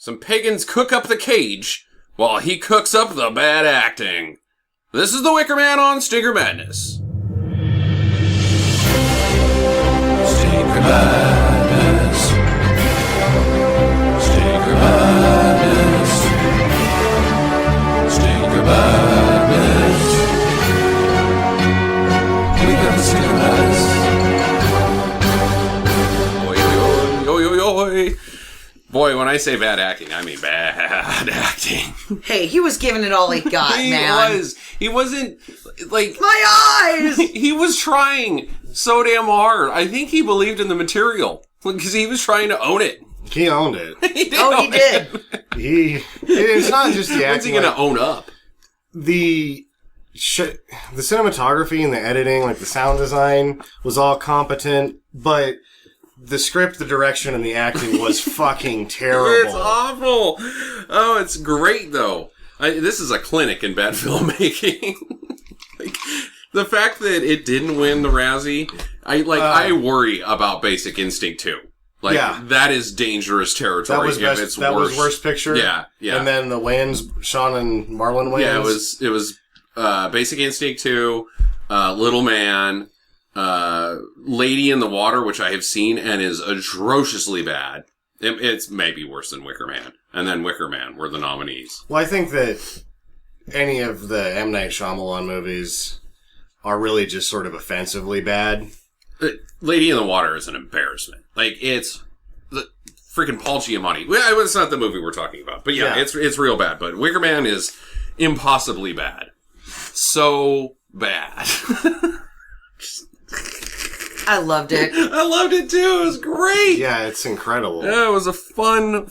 Some pagans cook up the cage while he cooks up the bad acting. This is the Wicker Man on Stinker Madness. Stinker Madness. Stinker Madness. Stinker Madness. We got the Stinker Madness. Oi, oi, oi, oi, oi. Boy, when I say bad acting, I mean bad acting. Hey, he was giving it all he got, man. He wasn't, like... My eyes! He was trying so damn hard. I think he believed in the material. Because he was trying to own it. He owned it. He did. It's not just the acting. When's he going to own up? The cinematography and the editing, like the sound design, was all competent, but the script, the direction, and the acting was fucking terrible. It's awful. Oh, it's great, though. This is a clinic in bad filmmaking. Like, the fact that it didn't win the Razzie, I worry about Basic Instinct 2. Like, that is dangerous territory. That was worst picture. Yeah. And then the Wayans, Sean and Marlon Wayans. Yeah, it was Basic Instinct 2, Little Man, Lady in the Water, which I have seen and is atrociously bad. It's maybe worse than Wicker Man. And then Wicker Man were the nominees. Well, I think that any of the M. Night Shyamalan movies are really just sort of offensively bad. Lady in the Water is an embarrassment. Like, it's the freaking Paul Giamatti. Well, it's not the movie we're talking about. But yeah. It's real bad. But Wicker Man is impossibly bad. So bad. I loved it. I loved it too. It was great. Yeah, it's incredible. Yeah, it was a fun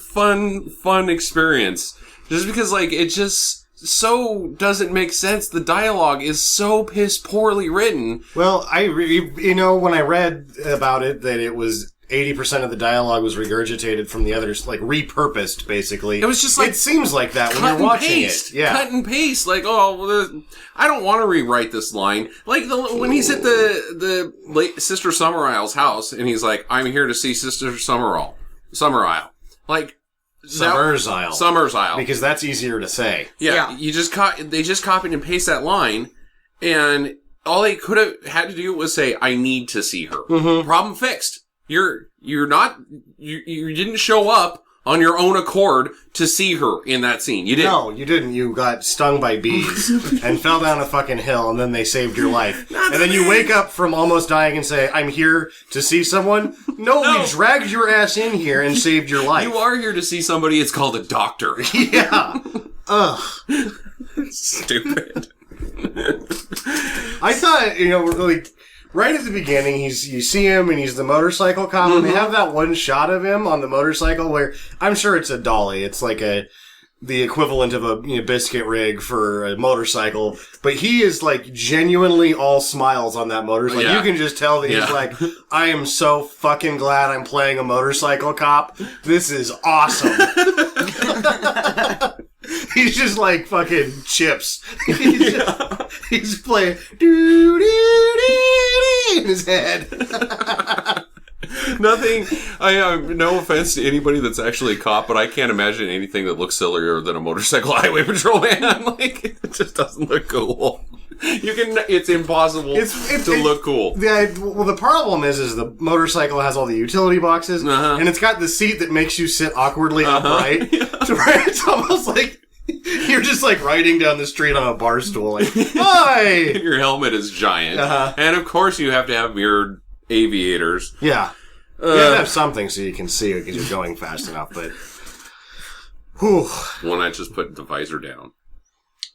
experience. Just because, like, it just so doesn't make sense. The dialogue is so piss poorly written. Well, when I read about it, that it was 80% of the dialogue was regurgitated from the others, like repurposed, basically. It was just like... It seems like that when you're watching it. Yeah. Cut and paste. Like, I don't want to rewrite this line. Like, when he's at the late Sister Summerisle's house, and he's like, I'm here to see Sister Summerisle. Like... Summersisle. Because that's easier to say. Yeah. They just copied and pasted that line, and all they could have had to do was say, I need to see her. Mm-hmm. Problem fixed. You didn't show up on your own accord to see her in that scene. You didn't. No, you didn't. You got stung by bees and fell down a fucking hill, and then they saved your life. And then you wake up from almost dying and say, I'm here to see someone? No, we dragged your ass in here and saved your life. You are here to see somebody. It's called a doctor. Yeah. Ugh. Stupid. I thought, really... Right at the beginning, you see him and he's the motorcycle cop, and they have that one shot of him on the motorcycle where I'm sure it's a dolly. It's like the equivalent of a biscuit rig for a motorcycle, but he is like genuinely all smiles on that motorcycle. Yeah. You can just tell that he's like, I am so fucking glad I'm playing a motorcycle cop. This is awesome. He's just like fucking Chips. He's playing doo-doo-doo-doo in his head. Nothing. No offense to anybody that's actually a cop, but I can't imagine anything that looks sillier than a motorcycle highway patrolman. Like, it just doesn't look cool. It's impossible to look cool. The problem is the motorcycle has all the utility boxes, and it's got the seat that makes you sit awkwardly upright. To where it's almost like you're just like riding down the street on a bar stool. Like, hi! Your helmet is giant. And of course you have to have mirrored aviators. Yeah. You have to have something so you can see it because you're going fast enough, but... Whew. Why not just put the visor down?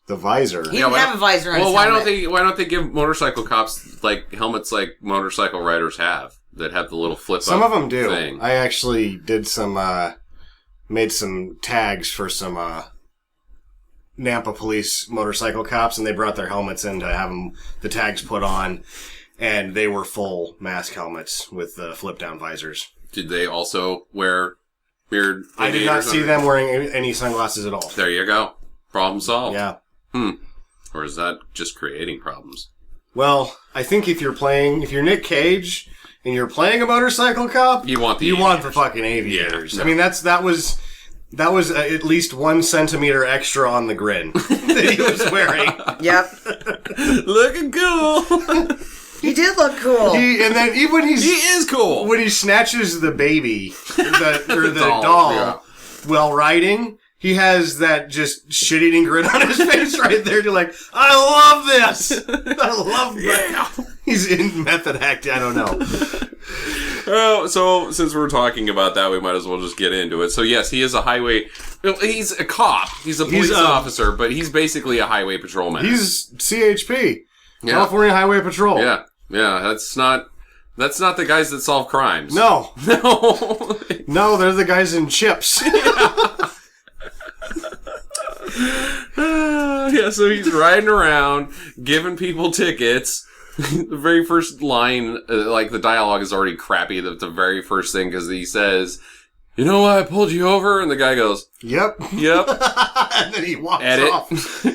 The visor? He didn't have a visor on his helmet. Why don't they give motorcycle cops like helmets like motorcycle riders have that have the little flip up Some of them do. Thing. I actually did made some tags for some Nampa police motorcycle cops, and they brought their helmets in to have the tags put on, and they were full mask helmets with flip down visors. Did they also wear mirrored? I did not see them wearing any sunglasses at all. There you go. Problem solved. Yeah. Or is that just creating problems? Well, I think if you're Nic Cage and you're playing a motorcycle cop, you want the fucking aviators. Yeah, no. I mean, that was That was at least 1 centimeter extra on the grin that he was wearing. Yep. Looking cool. He did look cool. And then even when He is cool. when he snatches the baby or the Doll, doll yeah. while riding, he has that just shit-eating grin on his face right there. You're like, I love this. I love that. He's in method act. I don't know. Oh, so since we're talking about that, we might as well just get into it. So yes, he is a highway. He's a cop. He's a police officer, but he's basically a highway patrolman. He's CHP, California Highway Patrol. Yeah. That's not the guys that solve crimes. No, No. no, they're the guys in Chips. Yeah, so he's riding around, giving people tickets. The very first line, like the dialogue is already crappy. The very first thing, because he says, "You know why I pulled you over?" And the guy goes, Yep. "Yep." And then he walks Edit. off.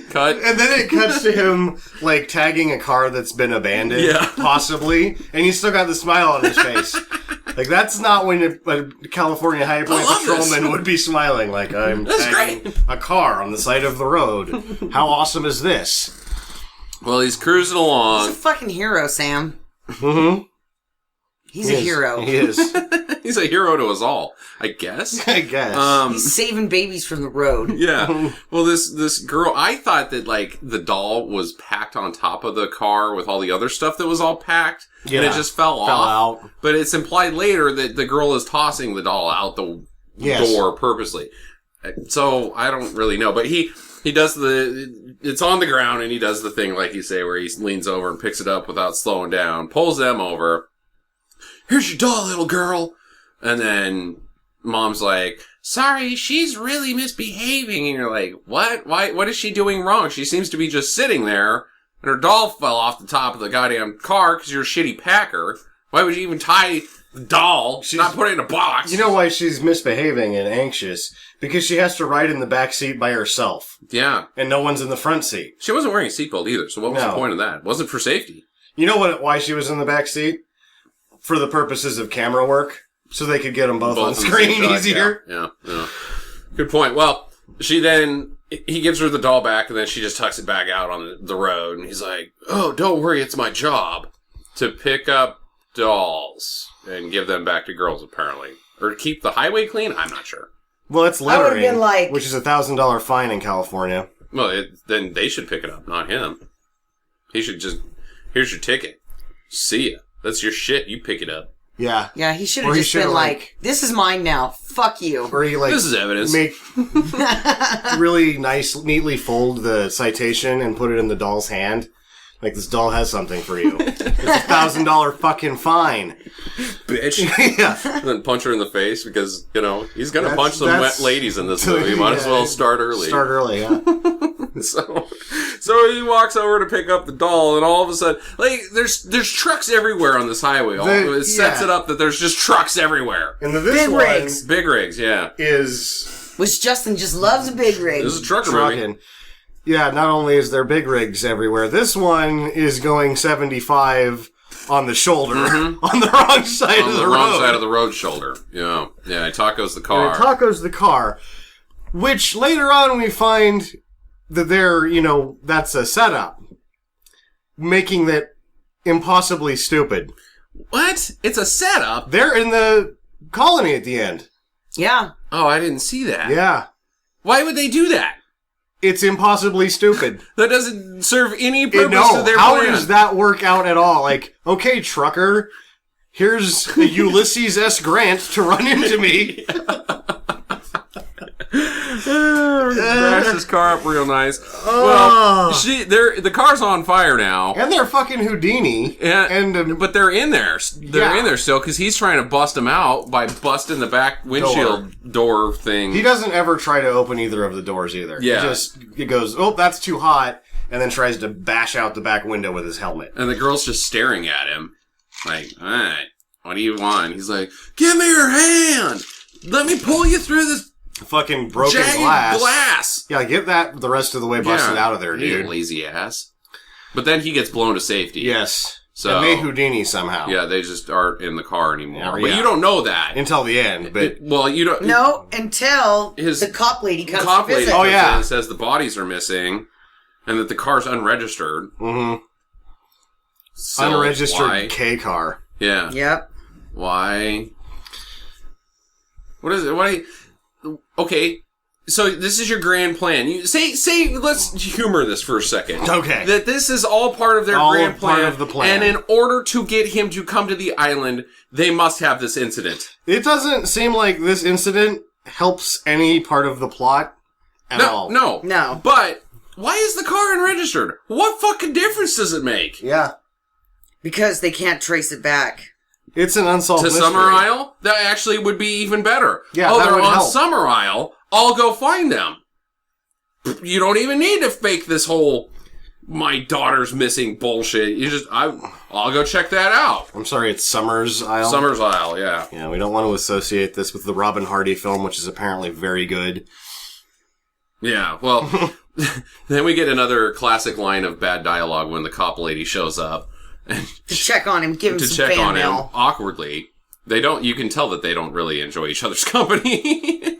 Cut. And then it cuts to him, like, tagging a car that's been abandoned, Yeah. possibly, and he's still got the smile on his face. Like, that's not when a California Highway love this. Patrolman would be smiling, like, I'm tagging a car on the side of the road. How awesome is this? Well, he's cruising He's a along. fucking hero, Sam. Mm-hmm. He's a hero. He is. He's a hero to us all, I guess. I guess. He's saving babies from the road. Yeah. Well, this girl, I thought that, like, the doll was packed on top of the car with all the other stuff that was all packed. And it just fell off. out. But it's implied later that the girl is tossing the doll out the door purposely. So, I don't really know. But he does it's on the ground and he does the thing, like you say, where he leans over and picks it up without slowing down, pulls them over. "Here's your doll, little girl." And then Mom's like, "Sorry, she's really misbehaving." And you're like, what? Why? What is she doing wrong? She seems to be just sitting there, and her doll fell off the top of the goddamn car because you're a shitty packer. Why would you even tie the doll? She's not put it in a box. You know why she's misbehaving and anxious? Because she has to ride in the back seat by herself. Yeah. And no one's in the front seat. She wasn't wearing a seatbelt either, so what was the point of that? It wasn't for safety. You know why she was in the back seat? For the purposes of camera work. So they could get them both on screen easier. Yeah. Good point. Well, he gives her the doll back, and then she just tucks it back out on the road, and he's like, "Oh, don't worry, it's my job to pick up dolls and give them back to girls, apparently. Or to keep the highway clean? I'm not sure." Well, it's I would've littering, been like- which is a $1,000 fine in California. Well, then they should pick it up, not him. He should just, "Here's your ticket. See ya. That's your shit. You pick it up." Yeah. Yeah, he should Or have he just should've, been like, "This is mine now. Fuck you." Or he This is evidence. make really neatly fold the citation and put it in the doll's hand. Like, this doll has something for you. It's a $1,000 fucking fine. Bitch. Yeah. And then punch her in the face because, he's going to punch some that's- wet ladies in this movie. Might as well start early. Start early, yeah. So he walks over to pick up the doll, and all of a sudden, like, there's trucks everywhere on this highway. It sets it up that there's just trucks everywhere. And this Big one rigs. Big rigs, yeah. is Which Justin just loves a big rig. This is a trucker movie. trucking. Yeah, not only is there big rigs everywhere, this one is going 75 on the shoulder, on the wrong side of the road. Wrong side of the road shoulder. Yeah. Yeah, Taco's the car. And Taco's the car, which later on we find that that's a setup, making that impossibly stupid. What? It's a setup? They're in the colony at the end. Yeah. Oh, I didn't see that. Yeah. Why would they do that? It's impossibly stupid. That doesn't serve any purpose No, to their how plan. does that work out at all? Like, okay, trucker, here's a Ulysses S. Grant to run into me. Smash his car up real nice. Well, the car's on fire now. And they're fucking Houdini. But they're in there. They're in there still because he's trying to bust them out by busting the back windshield door thing. He doesn't ever try to open either of the doors either. Yeah. He goes, "Oh, that's too hot," and then tries to bash out the back window with his helmet. And the girl's just staring at him. Like, all right, what do you want? He's like, "Give me your hand. Let me pull you through this Fucking broken jagged glass." Yeah, get that the rest of the way busted out of there, You dude. lazy ass. But then he gets blown to safety. Yes. So And they Houdini somehow. yeah, they just aren't in the car anymore. Yeah, But yeah. you don't know that. Until the end, but... Well, you don't. No, until His- the cop lady comes Cop to lady visit. Oh, comes in yeah. and says the bodies are missing and that the car's unregistered. Mm-hmm. So Unregistered why? K car. Yeah. Yep. Why? What is it? Why? Okay. So this is your grand plan. You say. Let's humor this for a second. Okay. That this is all part of their All grand plan. part of the plan. And in order to get him to come to the island, they must have this incident. It doesn't seem like this incident helps any part of the plot at all. No. But why is the car unregistered? What fucking difference does it make? Yeah. Because they can't trace it back. It's an unsolved To mystery. Summersisle? That actually would be even better. Yeah, oh, that they're would on help. Summersisle. I'll go find them. You don't even need to fake this whole my daughter's missing bullshit. You just I'll go check that out. I'm sorry, it's Summersisle. Summersisle, yeah. Yeah, we don't want to associate this with the Robin Hardy film, which is apparently very good. Yeah, well, then we get another classic line of bad dialogue when the cop lady shows up and To check on him, give him to some check fan on him mail. awkwardly. You can tell that they don't really enjoy each other's company.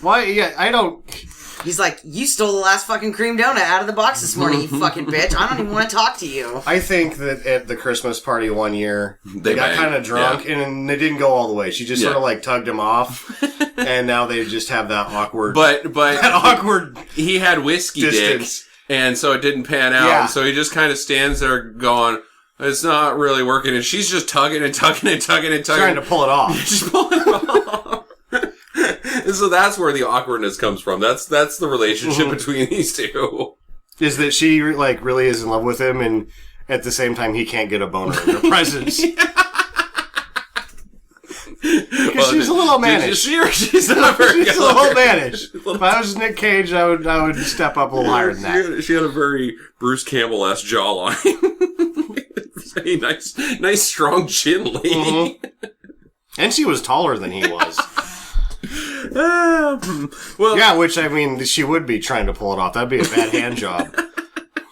Why? Yeah, I don't... He's like, you stole the last fucking cream donut out of the box this morning, you fucking bitch. I don't even want to talk to you. I think that at the Christmas party one year, they got banged, kind of drunk, and they didn't go all the way. She just Yeah. sort of like tugged him off, and now they just have that awkward... but that awkward... he had whiskey Distance. dick, and so it didn't pan out. Yeah. So he just kind of stands there going, it's not really working. And she's just tugging and tugging and tugging and tugging. trying to pull it off. Just pulling it off. And so that's where the awkwardness comes from. That's the relationship between these two. Is that she like really is in love with him, and at the same time he can't get a boner in her presence. Because she's a little mannish. She's not very She's a good. little mannish. If I was Nic Cage, I would step up a little higher than that. She had a very Bruce Campbell-esque jawline. A nice strong chin lady. Mm-hmm. And she was taller than he was. Well, Yeah, which, I mean, she would be trying to pull it off. That'd be a bad hand job.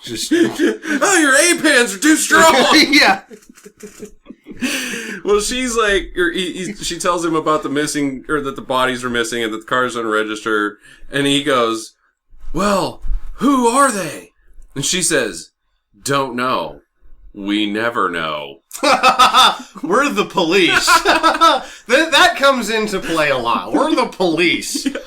Just... oh, your A-pans are too strong. yeah. Well, she's like, she tells him about the missing, or that the bodies are missing and that the car's unregistered. And he goes, well, who are they? And she says, don't know. We never know. We're the police. that comes into play a lot. We're the police. Yeah.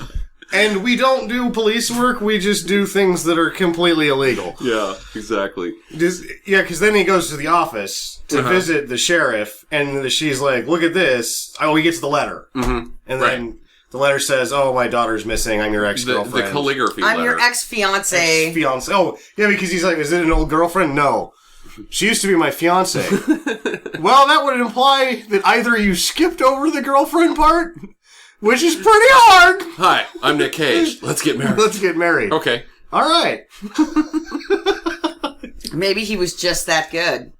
And we don't do police work, we just do things that are completely illegal. Yeah, exactly. Because then he goes to the office to visit the sheriff, and she's like, look at this. Oh, he gets the letter. Mm-hmm. And then the letter says, oh, my daughter's missing, I'm your ex-girlfriend. The calligraphy letter. I'm your ex-fiancee. Ex-fiancé. Oh, yeah, because he's like, is it an old girlfriend? No. She used to be my fiancé. Well, that would imply that either you skipped over the girlfriend part, which is pretty hard. Hi, I'm Nic Cage. Let's get married. Let's get married. Okay. All right. Maybe he was just that good.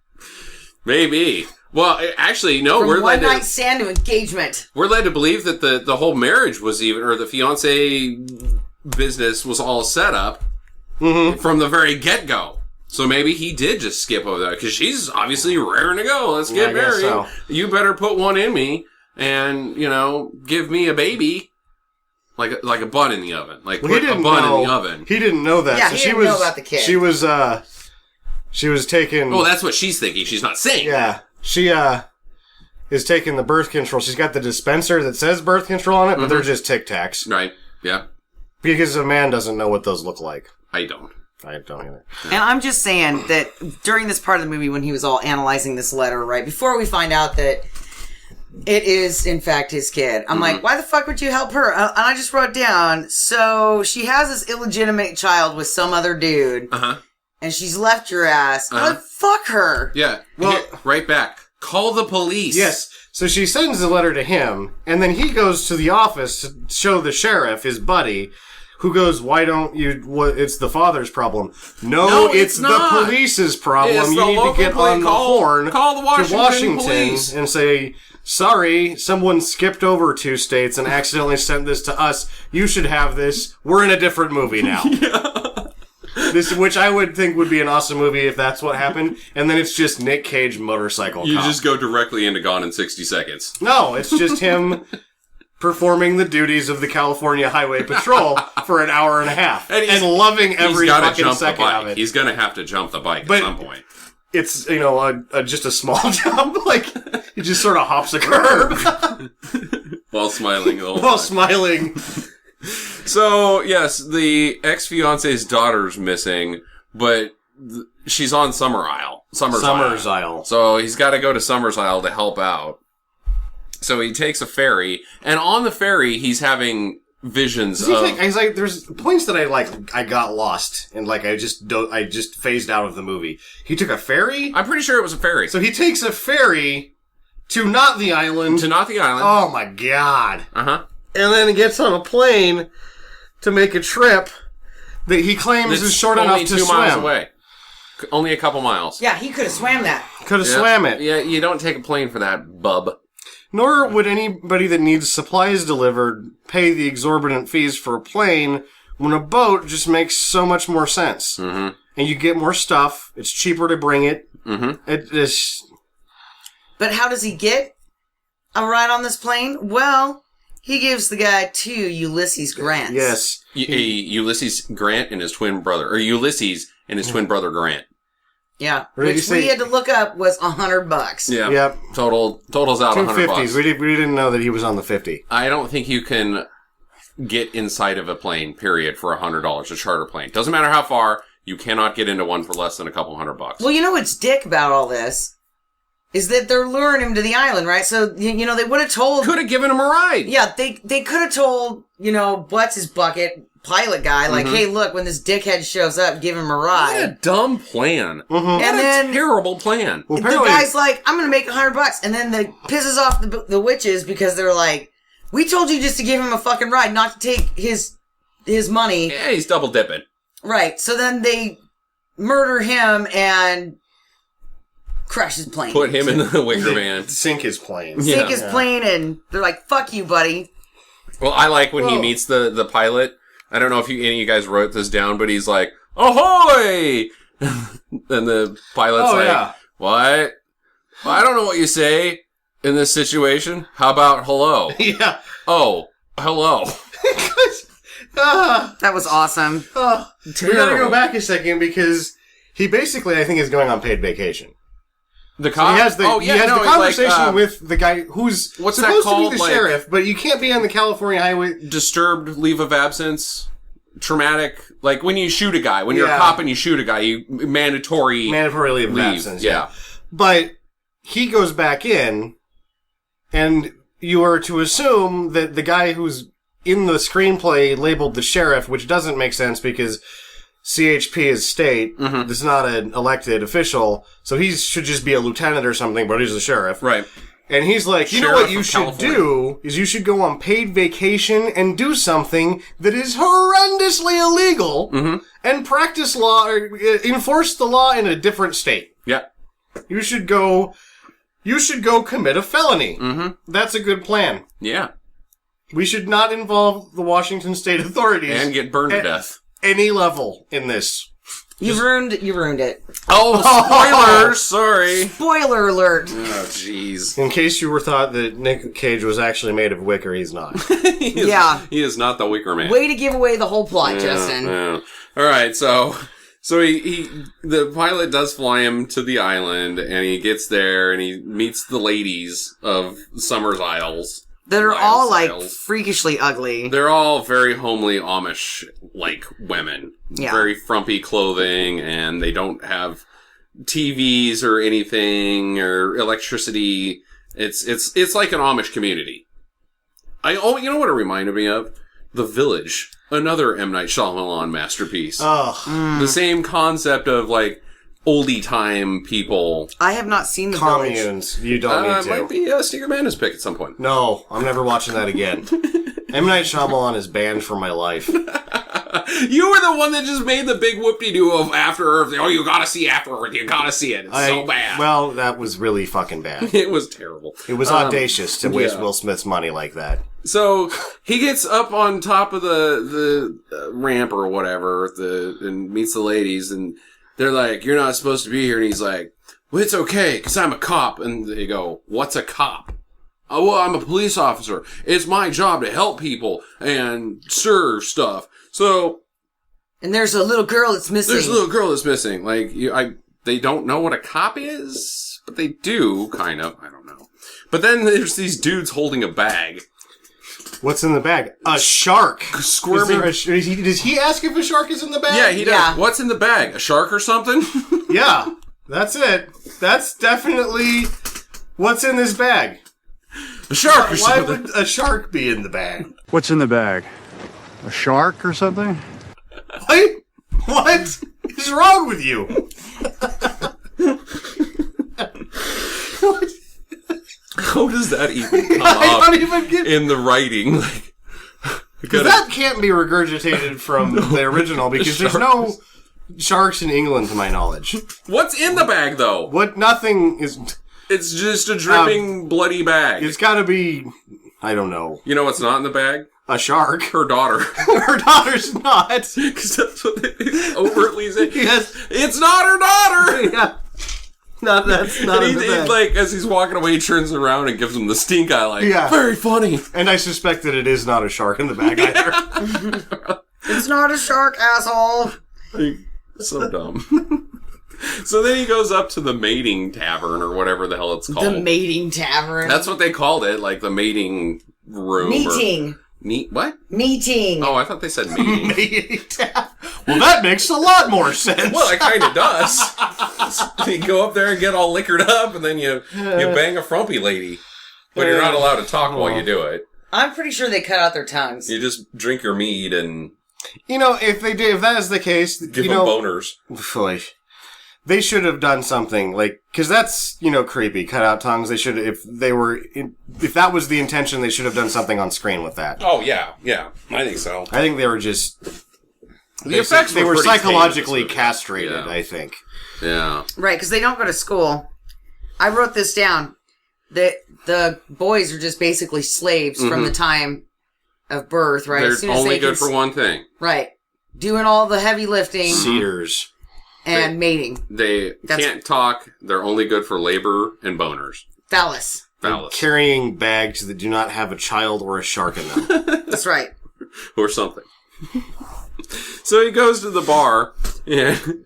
Maybe. Well, actually, no. From We're one led night to stand to engagement. we're led to believe that the whole marriage was even, or the fiance business was all set up from the very get go. So maybe he did just skip over that because she's obviously raring to go. Let's get I guess married. so. You better put one in me and give me a baby, like a bun in the oven. Like Well, put a bun in the oven. He didn't know that. Yeah, so he she didn't was, know about the kid. She was taking... Oh, that's what she's thinking. She's not saying. Yeah. She is taking the birth control. She's got the dispenser that says birth control on it, but they're just Tic Tacs. Right. Yeah. Because a man doesn't know what those look like. I don't. I don't either. And I'm just saying that during this part of the movie when he was all analyzing this letter, right, before we find out that it is, in fact, his kid, I'm like, why the fuck would you help her? And I just wrote down, so she has this illegitimate child with some other dude, and she's left your ass. I'm like, fuck her. Yeah. Well, right back. Call the police. Yes. So she sends the letter to him, and then he goes to the office to show the sheriff, his buddy, who goes, why don't you... it's the father's problem. No, it's not. the police's problem. It's You the need to local get police. on the horn Call the to Washington police. and say, sorry, someone skipped over 2 states and accidentally sent this to us. You should have this. We're in a different movie now. This, which I would think would be an awesome movie if that's what happened. And then it's just Nic Cage motorcycle You cop. just go directly into Gone in 60 Seconds. No, it's just him performing the duties of the California Highway Patrol for an hour and a half. And loving every He's gotta fucking jump the second bike. of it. He's gonna have to jump the bike But- at some point. It's, just a small jump. Like, he just sort of hops a curb While smiling the whole while time. smiling. So, yes, the ex-fiance's daughter's missing, but she's on Summersisle. So he's got to go to Summersisle to help out. So he takes a ferry, and on the ferry, he's having visions of... He's like, there's points that I got lost, and I just phased out of the movie. He took a ferry? I'm pretty sure it was a ferry. So he takes a ferry to not the island. To not the island. Oh my god. Uh-huh. And then he gets on a plane to make a trip that he claims is short enough to only 2 miles swim. away. Only a couple miles. Yeah, he could have swam that. Could have swam it. Yeah, you don't take a plane for that, bub. Nor would anybody that needs supplies delivered pay the exorbitant fees for a plane when a boat just makes so much more sense. Mm-hmm. And you get more stuff. It's cheaper to bring it. Mm-hmm. It is... But how does he get a ride on this plane? Well, he gives the guy 2 Ulysses Grants. Yes. Ulysses Grant and his twin brother. Or Ulysses and his twin brother Grant. Yeah, Or did you which say- we had to look up was $100. Yeah. Yep. Totals out 250s. $100. We didn't know that he was on the 50. I don't think you can get inside of a plane, period, for $100, a charter plane. Doesn't matter how far, you cannot get into one for less than a couple $100. Well, you know what's dick about all this? Is that they're luring him to the island, right? So, they would have told... Could have given him a ride. Yeah, they could have told, Butts his bucket pilot guy, like, hey, look, when this dickhead shows up, give him a What ride. a dumb plan. Mm-hmm. What And a then terrible plan. Well, the guy's like, I'm gonna make $100, and then the pisses off the witches because they're like, we told you just to give him a fucking ride, not to take his money. Yeah, he's double dipping. Right. So then they murder him and crash his plane. Put him in the Wicker Man. sink his plane. Sink his plane, and they're like, fuck you, buddy. Well, I like when he meets the pilot. I don't know if any of you guys wrote this down, but he's like, ahoy! And the pilot's what? Well, I don't know what you say in this situation. How about hello? Yeah. Oh, hello. That was awesome. We gotta go back a second because he basically, I think, is going on paid vacation. The cop? He has the, the conversation with the guy who's what's supposed that called? to be the sheriff, but you can't be on the California highway. Disturbed leave of absence. Traumatic. Like when you shoot a guy. When you're a cop and you shoot a guy, you mandatory leave of leave. absence. Yeah. But he goes back in, and you are to assume that the guy who's in the screenplay labeled the sheriff, which doesn't make sense because CHP is state. Mm-hmm. It's not an elected official, so he should just be a lieutenant or something, but he's the sheriff. Right. And he's like, you know Sheriff what you of should California. do is you should go on paid vacation and do something that is horrendously illegal and practice law or enforce the law in a different state. Yeah. You should go commit a felony. That's a good plan. Yeah. We should not involve the Washington state authorities And get burned to at death. any level in this. You ruined it. Oh, spoilers! Sorry. Spoiler alert. Oh, jeez. In case you were thought that Nic Cage was actually made of wicker, he's not. Yeah. He is not the Wicker Man. Way to give away the whole plot, Justin. Yeah. All right, so the pilot does fly him to the island, and he gets there, and he meets the ladies of Summersisle. That are all, like, Summersisle. freakishly ugly. They're all very homely Amish-like women. Yeah. Very frumpy clothing, and they don't have TVs or anything, or electricity. It's like an Amish community. You know what it reminded me of? The Village. Another M. Night Shyamalan masterpiece. Ugh. The same concept of, like, oldie time people. I have not seen the Village. Communes. You don't need It to. might be Sticker Madness pick at some point. No, I'm never watching that again. M. Night Shyamalan is banned from my life. You were the one that just made the big whoop-de-doo of After Earth. Oh, you gotta see After Earth. You gotta see it. It's so bad. Well, that was really fucking bad. It was terrible. It was audacious to waste yeah. Will Smith's money like that. So he gets up on top of the ramp or whatever and meets the ladies, and they're like, "You're not supposed to be here." And he's like, "Well, it's okay, because I'm a cop." And they go, "What's a cop?" "Oh, well, I'm a police officer. It's my job to help people and serve stuff." So, and there's a little girl that's missing. Like, they don't know what a cop is, but they do, kind of. I don't know. But then there's these dudes holding a bag. What's in the bag? A shark. Squirming. Does he ask if a shark is in the bag? Yeah, he does. Yeah. What's in the bag? A shark or something? Yeah, that's it. That's definitely what's in this bag. A shark or Why something. would a shark be in the bag? What's in the bag? A shark or something? What is wrong with you? What? How does that even come I up don't even get in the writing? Like, because that can't be regurgitated from the original because there's no sharks in England to my knowledge. What's in the bag, though? What nothing is. It's just a dripping, bloody bag. It's got to be. I don't know. You know what's not in the bag? A shark. Her daughter. Her daughter's not. Because that's what they overtly say. Yes. It's not her daughter! Yeah. No, that's not in the bag. Like, as he's walking away, he turns around and gives him the stink eye, like, Yeah. very funny. And I suspect that it is not a shark in the bag either. It's not a shark, asshole. Like, so dumb. So then he goes up to the mating tavern, or whatever the hell it's called. The mating tavern. That's what they called it, like the mating room. Meeting. What? Meeting. Oh, I thought they said mating. Well, that makes a lot more sense. Well, it kind of does. You go up there and get all liquored up, and then you bang a frumpy lady. But you're not allowed to talk while you do it. I'm pretty sure they cut out their tongues. You just drink your mead and You know, if that is the case, give them boners. Boy, they should have done something like, because that's, creepy. Cut out tongues. They should, if that was the intention, they should have done something on screen with that. Oh, yeah. I think so. I think they were just, The effects they were pretty psychologically tame in this movie. castrated, Yeah. I think. Yeah. Right, because they don't go to school. I wrote this down. That the boys are just basically slaves from the time of birth, right? They're as soon as only they good can for one thing. Right. Doing all the heavy lifting Sears. and mating. They can't talk. They're only good for labor and boners. Phallus. Phallus. Carrying bags that do not have a child or a shark in them. That's right. Or something. So he goes to the bar, and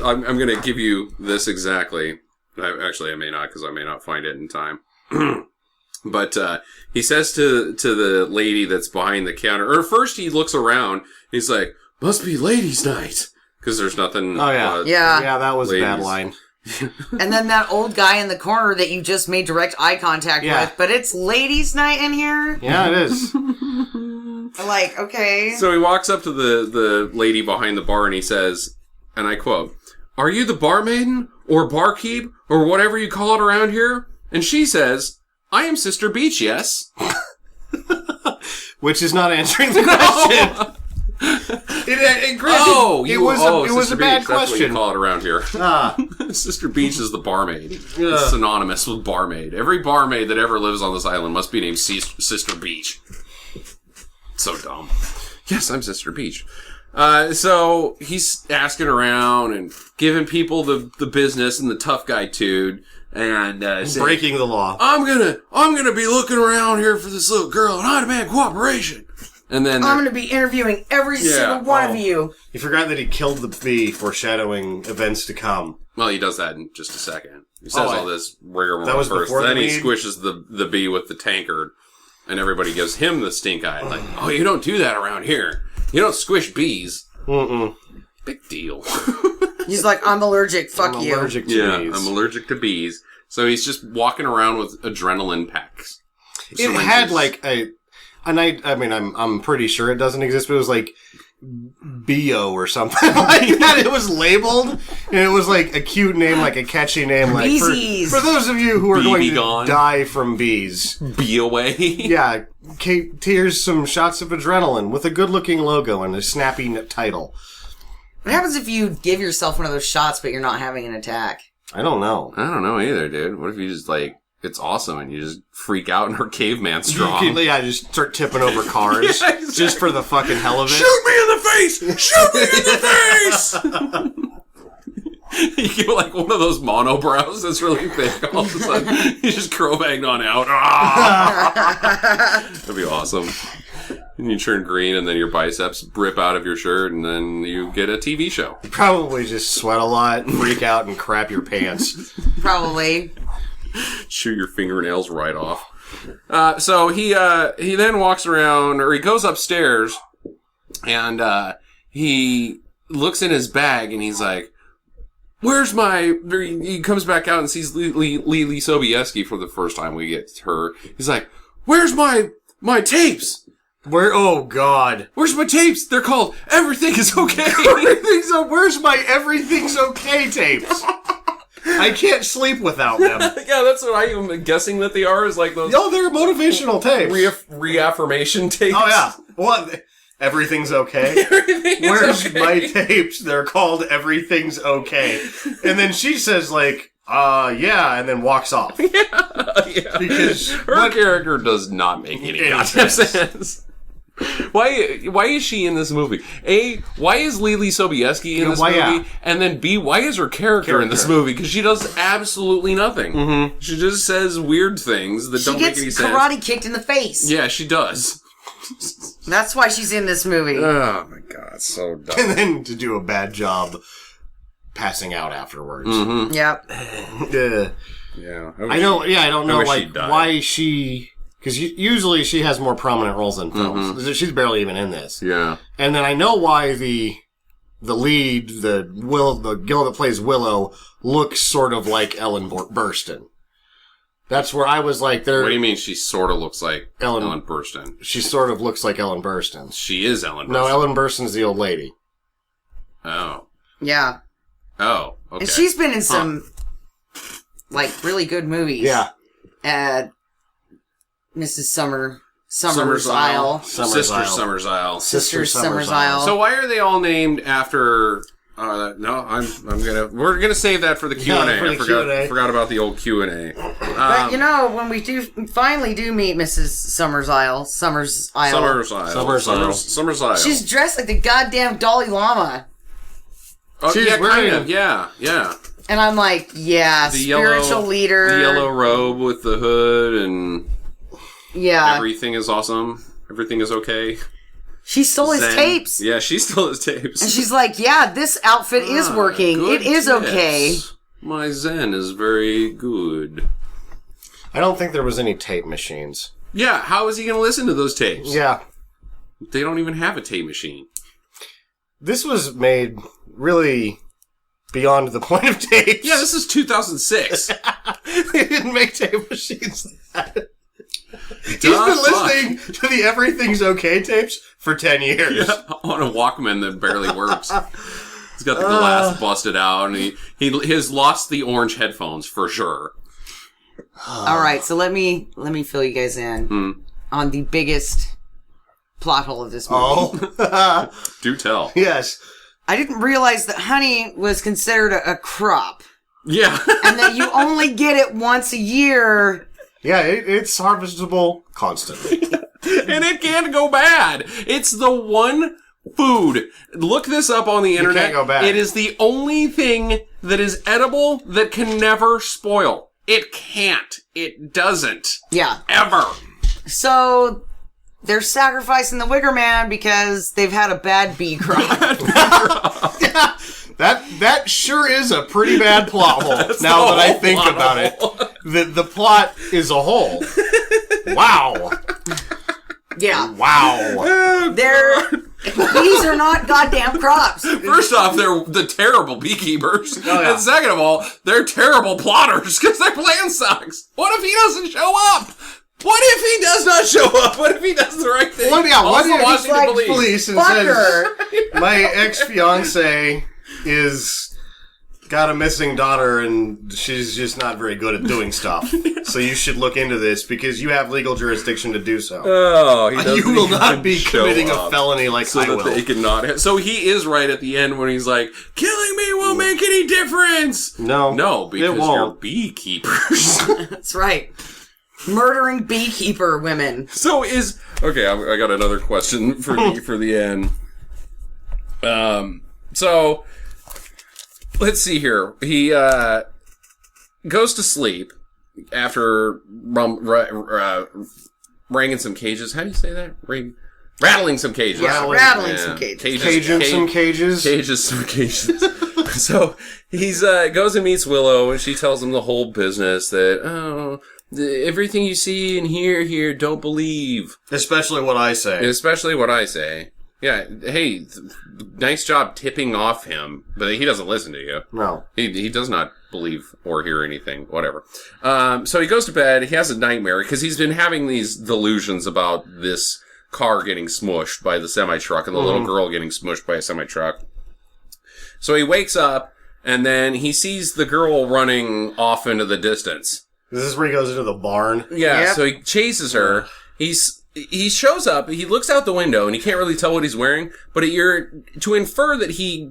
I'm going to give you this exactly. Actually, I may not, because I may not find it in time. But he says to the lady that's behind the counter, or first he looks around, he's like, "Must be ladies' night," because there's nothing. Oh, yeah. Yeah, that was a bad ladies. line. And then that old guy in the corner that you just made direct eye contact Yeah. with, but it's ladies' night in here? Yeah, it is. Like, okay. So he walks up to the lady behind the bar and he says, and I quote, "Are you the barmaiden or barkeep or whatever you call it around here?" And she says, "I am Sister Beach, yes." Which is not answering the question. It was Sister a bad Beach, that's what you question. call it around here. Ah, Sister Beach is the barmaid. Yeah. It's synonymous with barmaid. Every barmaid that ever lives on this island must be named Sister Beach. So dumb. Yes, I'm Sister Beach. So he's asking around and giving people the business and the tough guy attitude, and saying, breaking the law. I'm gonna be looking around here for this little girl, and I demand cooperation. And then I'm going to be interviewing every single one of you. You forgot that he killed the bee, foreshadowing events to come. well, he does that in just a second. He says all this rigmarole that was first, before then the he mead? squishes the bee with the tankard, and everybody gives him the stink eye. Like, oh, you don't do that around here. You don't squish bees. Mm-mm. Big deal. He's like, I'm allergic. Fuck I'm you. allergic to Yeah, bees. I'm allergic to bees. So he's just walking around with adrenaline packs. It had like a, and I mean, I'm pretty sure it doesn't exist, but it was like Bio or something like that. It was labeled, and it was like a cute name, like a catchy name. Like for those of you who are going to die from bees, Be away. yeah. Here's some shots of adrenaline with a good-looking logo and a snappy title. What happens if you give yourself one of those shots, but you're not having an attack? I don't know. I don't know either, dude. What if you just like it's awesome and you just freak out and are caveman strong? Yeah, just start tipping over cars Yeah, exactly. just for the fucking hell of it. Shoot me in the face! Shoot me in the face! You get like one of those monobrows that's really big. All of a sudden, you just crow-banged on out. That'd be awesome. And you turn green, and then your biceps rip out of your shirt, and then you get a TV show. Probably just sweat a lot, freak out, and crap your pants. Probably. Chew your fingernails right off. So he then walks around, or he goes upstairs, and he looks in his bag, and he's like, "Where's my?" He comes back out and sees Lily Sobieski for the first time. We get her. He's like, "Where's my tapes? Oh God. Where's my tapes? They're called Everything Is Okay." Where's my Everything's Okay tapes? I can't sleep without them. Yeah, that's what I am guessing that they are. Is like those. No, they're motivational tapes. Reaffirmation tapes. Oh yeah. What? Everything's okay. Where's my tapes? They're called Everything's Okay. And then she says like, yeah, and then walks off. Yeah. Because her character does not make any goddamn sense. Why is she in this movie? A, why is Lily Sobieski in this movie? Yeah. And then B, why is her character in this movie? Because she does absolutely nothing. Mm-hmm. She just says weird things that don't make any sense. She gets karate kicked in the face. Yeah, she does. That's why she's in this movie. Oh my god, so dumb. And then to do a bad job passing out afterwards. Mm-hmm. Yep. Yeah. I don't know like why she... Because usually she has more prominent roles in films. Mm-hmm. She's barely even in this. Yeah. And then I know why the lead, the girl that plays Willow, looks sort of like Ellen Burstyn. That's where I was like, what do you mean she sort of looks like Ellen Burstyn? She sort of looks like Ellen Burstyn. She is Ellen Burstyn. No, Ellen Burstyn's the old lady. Oh. Yeah. Oh, okay. And she's been in some, like, really good movies. Yeah. Mrs. Summersisle. Sister Summersisle. Sister Summersisle. So why are they all named after... we're gonna save that for the Q&A. I forgot about the old Q&A. But when we finally meet Mrs. Summersisle, Summersisle. She's dressed like the goddamn Dalai Lama. Oh, she's yeah, wearing kind of. Yeah. And I'm like, yeah, the spiritual leader. The yellow robe with the hood and... Yeah. Everything is awesome. Everything is okay. She stole his tapes. Yeah, she stole his tapes. And she's like, yeah, this outfit is working. It is okay. My Zen is very good. I don't think there was any tape machines. Yeah, how is he going to listen to those tapes? Yeah. They don't even have a tape machine. This was made really beyond the point of tapes. Yeah, this is 2006. They didn't make tape machines like that. He's been listening to the Everything's Okay tapes for 10 years. Yeah, on a Walkman that barely works. He's got the glass busted out, and he has lost the orange headphones for sure. All right, so let me fill you guys in on the biggest plot hole of this movie. Oh, do tell. Yes, I didn't realize that honey was considered a crop. Yeah, and that you only get it once a year. Yeah, it's harvestable constantly. And it can't go bad. It's the one food. Look this up on the internet. It can't go bad. It is the only thing that is edible that can never spoil. It can't. It doesn't. Yeah. Ever. So they're sacrificing the Wicker Man because they've had a bad bee crop. Yeah. That sure is a pretty bad plot hole. Now that I think about it, the plot is a hole. Wow. Yeah. Wow. Bees are not goddamn crops. First off, they're the terrible beekeepers. Oh, yeah. And second of all, they're terrible plotters because their plan sucks. What if he doesn't show up? What if he does not show up? What if he does the right thing? What if Also he's Washington like police and Fuck says, her. my ex-fiance is got a missing daughter and she's just not very good at doing stuff. So you should look into this because you have legal jurisdiction to do so. Oh, he doesn't You will even not be show committing a up felony like so I that will. they cannot. So he is right at the end when he's like, "Killing me won't make any difference." No, because it won't. you're beekeepers. That's right. Murdering beekeeper women. So okay. I got another question for the end. So let's see here. He goes to sleep after ringing some cages. How do you say that? Rattling some cages. Yeah, rattling some cages. Some cages. Cages, some cages. So he's goes and meets Willow, and she tells him the whole business that everything you see and hear here, don't believe. Especially what I say. Especially what I say. Yeah, hey, nice job tipping off him, but he doesn't listen to you. No. He does not believe or hear anything, whatever. So he goes to bed, he has a nightmare, because he's been having these delusions about this car getting smushed by the semi-truck and the little girl getting smushed by a semi-truck. So he wakes up, and then he sees the girl running off into the distance. This is where he goes into the barn. Yeah, Yep. so he chases her. He shows up, he looks out the window, and he can't really tell what he's wearing, but to infer that he,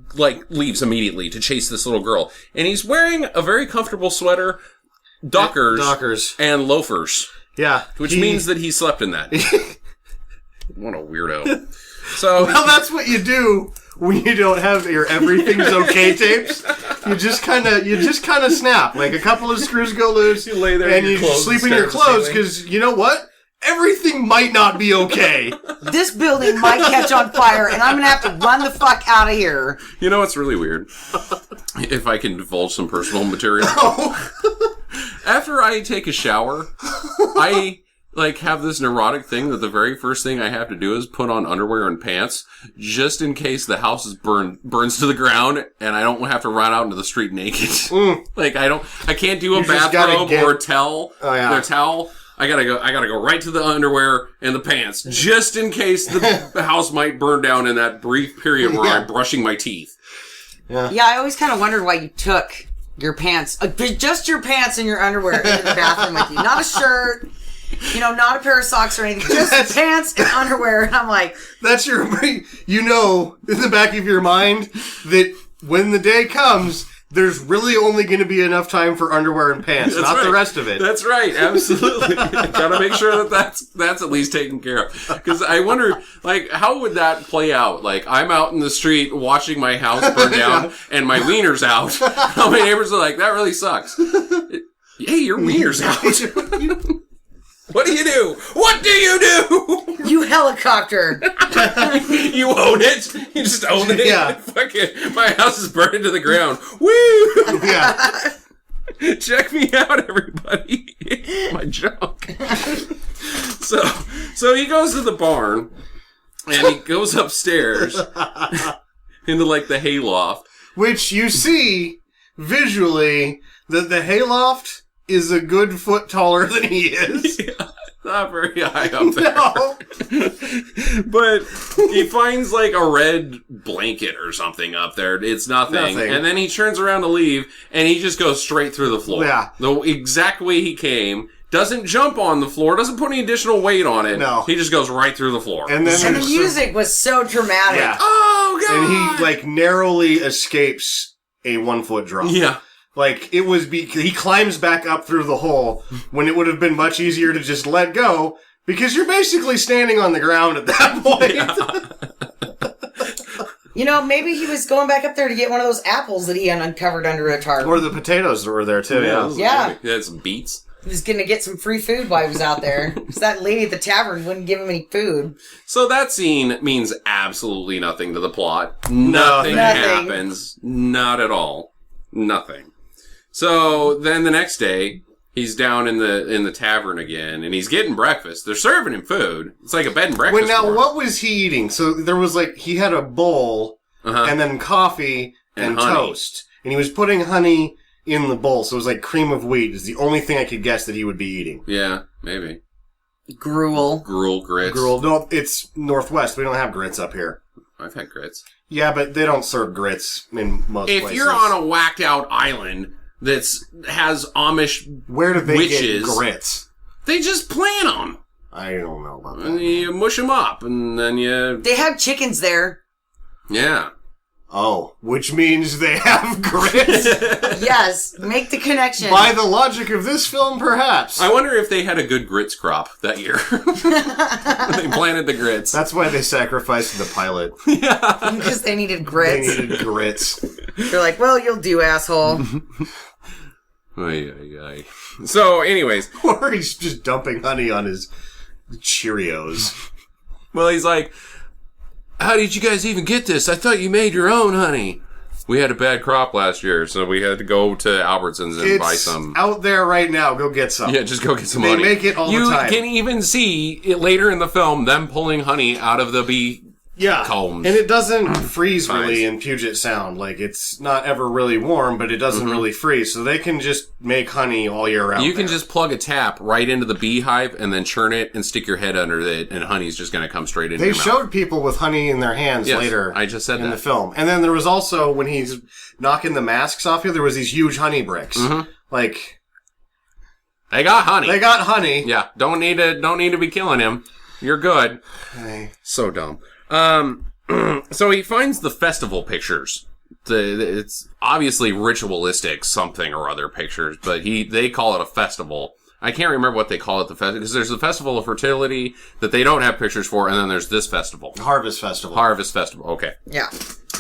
leaves immediately to chase this little girl. And he's wearing a very comfortable sweater, Dockers, and loafers. Yeah. Which means that he slept in that. What a weirdo. So, Well, that's what you do when you don't have your everything's okay tapes. You just kind of snap. Like a couple of screws go loose. You lay there and in your you clothes sleep and in your stare at the clothes ceiling. because you know what? Everything might not be okay. This building might catch on fire, and I'm gonna have to run the fuck out of here. you know what's really weird? If I can divulge some personal material. After I take a shower, I have this neurotic thing that the very first thing I have to do is put on underwear and pants, just in case the house is burns to the ground and I don't have to run out into the street naked. I can't do a You just gotta bathrobe or a towel. Oh, yeah. Or a towel. I gotta go right to the underwear and the pants, just in case the house might burn down in that brief period where I'm brushing my teeth. Yeah, I always kind of wondered why you took your pants, just your pants and your underwear into the bathroom with you. Not a shirt, not a pair of socks or anything, just pants and underwear. And I'm like... That's in the back of your mind that when the day comes, there's really only going to be enough time for underwear and pants, That's not right. the rest of it. That's right, absolutely. Gotta make sure that's at least taken care of. Because I wonder, how would that play out? I'm out in the street watching my house burn down, and my wiener's out. How my neighbors are like, that really sucks. Hey, your wiener's out. What do you do? What do you do? You helicopter! You own it. You just own it. Yeah. Fuck it. My house is burning to the ground. Woo! Yeah. Check me out, everybody. My junk. So he goes to the barn, and he goes upstairs into the hayloft. Which you see visually that the hayloft is a good foot taller than he is. Yeah, not very high up there. No. But he finds a red blanket or something up there. It's nothing. And then he turns around to leave, and he just goes straight through the floor. Yeah. The exact way he came. Doesn't jump on the floor. Doesn't put any additional weight on it. No. He just goes right through the floor. And then And the music was so dramatic. Yeah. Oh, God! And he narrowly escapes a 1 foot drop. Yeah. It was he climbs back up through the hole when it would have been much easier to just let go because you're basically standing on the ground at that point. Maybe he was going back up there to get one of those apples that he had uncovered under a tarp. Or the potatoes that were there too. Yeah. Yeah. Some beets. He was going to get some free food while he was out there. Because that lady at the tavern wouldn't give him any food. So that scene means absolutely nothing to the plot. Nothing happens. Not at all. Nothing. So then the next day, he's down in the tavern again, and he's getting breakfast. They're serving him food. It's like a bed and breakfast. Well, now, for him. what was he eating? So there was he had a bowl, and then coffee and honey. toast. And he was putting honey in the bowl, so it was cream of wheat is the only thing I could guess that he would be eating. Yeah, maybe. Gruel. Gruel grits. Gruel. No, it's Northwest. We don't have grits up here. I've had grits. Yeah, but they don't serve grits in most places. If you're on a whacked out island that has Amish Where do they witches, get grits? they just plant them. I don't know about And that. you mush them up, and then you... They have chickens there. Yeah. Oh, which means they have grits? Yes, make the connection. By the logic of this film, perhaps. I wonder if they had a good grits crop that year. They planted the grits. That's why they sacrificed the pilot. Because they needed They grits. needed grits. They're like, well, you'll do, asshole. Ay, ay, ay. So, anyways, Or he's just dumping honey on his Cheerios. well, he's like, how did you guys even get this? I thought you made your own honey. We had a bad crop last year, so we had to go to Albertsons and buy It's some. out there right now. Go get some. Yeah, just go get some They honey. make it all the time. You can even see it later in the film them pulling honey out of the bee. Yeah. Combs. And it doesn't freeze really Nice. in Puget Sound. Like, it's not ever really warm, but it doesn't really freeze. So they can just make honey all year round. You can there. just plug a tap right into the beehive and then churn it and stick your head under it, and honey's just going to come straight into They your mouth. showed people with honey in their hands Yes, later. I just said in that. the film. And then there was also, when he's knocking the masks off you, there was these huge honey bricks. Like, They got honey. they got honey. Yeah, don't need to be killing him. You're good. Hey. So dumb. So he finds the festival pictures. It's obviously ritualistic something or other pictures, but they call it a festival. I can't remember what they call it, because there's the Festival of Fertility that they don't have pictures for, and then there's this festival. Harvest Festival. Harvest Festival, okay. Yeah.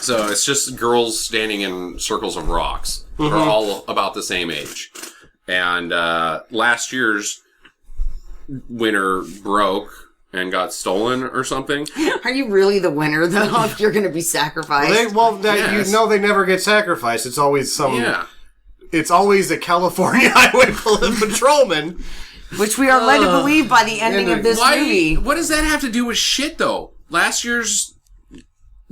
So it's just girls standing in circles of rocks. They're all about the same age. And last year's winner broke and got stolen or something. Are you really the winner, though, if you're going to be sacrificed? Yes. You know they never get sacrificed. It's always some... Yeah. It's always a California highway patrolman. Which we are led to believe by the ending of this movie. What does that have to do with shit, though? Last year's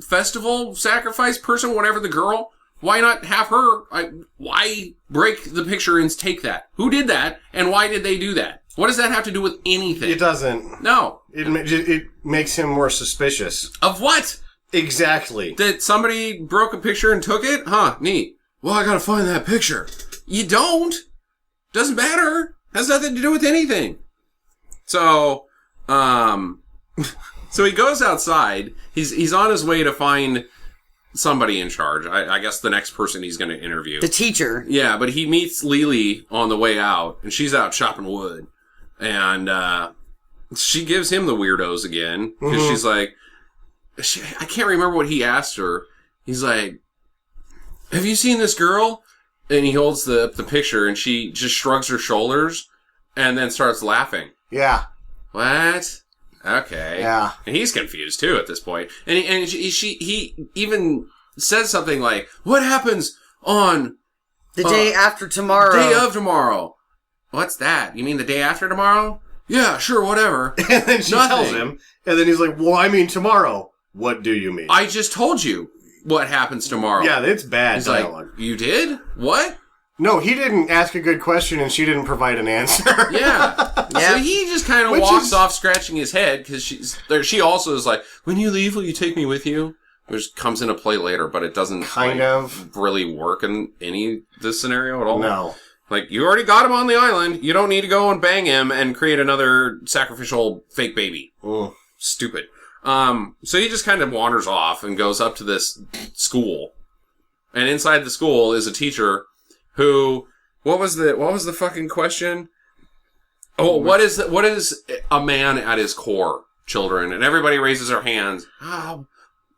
festival sacrifice person, whatever the girl, why not have her? Why break the picture and take that? Who did that, and why did they do that? What does that have to do with anything? It doesn't. No. It makes him more suspicious. Of what? Exactly. That somebody broke a picture and took it? Huh, neat. Well, I gotta find that picture. You don't. Doesn't matter. Has nothing to do with anything. So, so he goes outside. He's on his way to find somebody in charge. I guess the next person he's going to interview. The teacher. Yeah, but he meets Lily on the way out, and she's out chopping wood. And she gives him the weirdos again, because she's like, I can't remember what he asked her. He's like, have you seen this girl? And he holds the picture, and she just shrugs her shoulders and then starts laughing. Yeah. What? Okay. Yeah. And he's confused, too, at this point. And he even says something like, what happens on The day after tomorrow. day of tomorrow? What's that? You mean the day after tomorrow? Yeah, sure, whatever. And then she tells him, and then he's like, well, I mean tomorrow. What do you mean? I just told you what happens tomorrow. Yeah, it's bad He's dialogue. like, you did? What? No, he didn't ask a good question, and she didn't provide an answer. Yeah. Yeah. So he just kind of Which walks is- off scratching his head, because she also is like, when you leave, will you take me with you? Which comes into play later, but it doesn't Kind of. really work in this scenario at all. No. Like, you already got him on the island. You don't need to go and bang him and create another sacrificial fake baby. Mm. Stupid. So he just kind of wanders off and goes up to this school. And inside the school is a teacher who, what was the fucking question? Oh, what is a man at his core, children? And everybody raises their hands. Oh,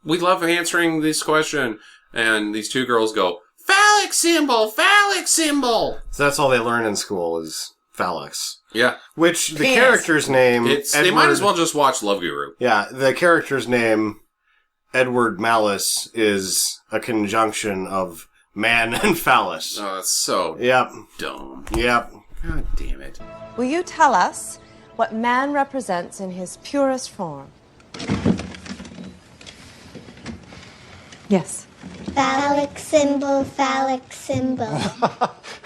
we love answering this question. And these two girls go, phallic symbol, phallic symbol. So that's all they learn in school is phallics. Yeah. Which the Penis. character's name... They might as well just watch Love Guru. Yeah, the character's name, Edward Malice, is a conjunction of man and phallus. Oh, that's so Yep. dumb. Yep. God damn it. Will you tell us what man represents in his purest form? Yes. Phallic symbol, phallic symbol.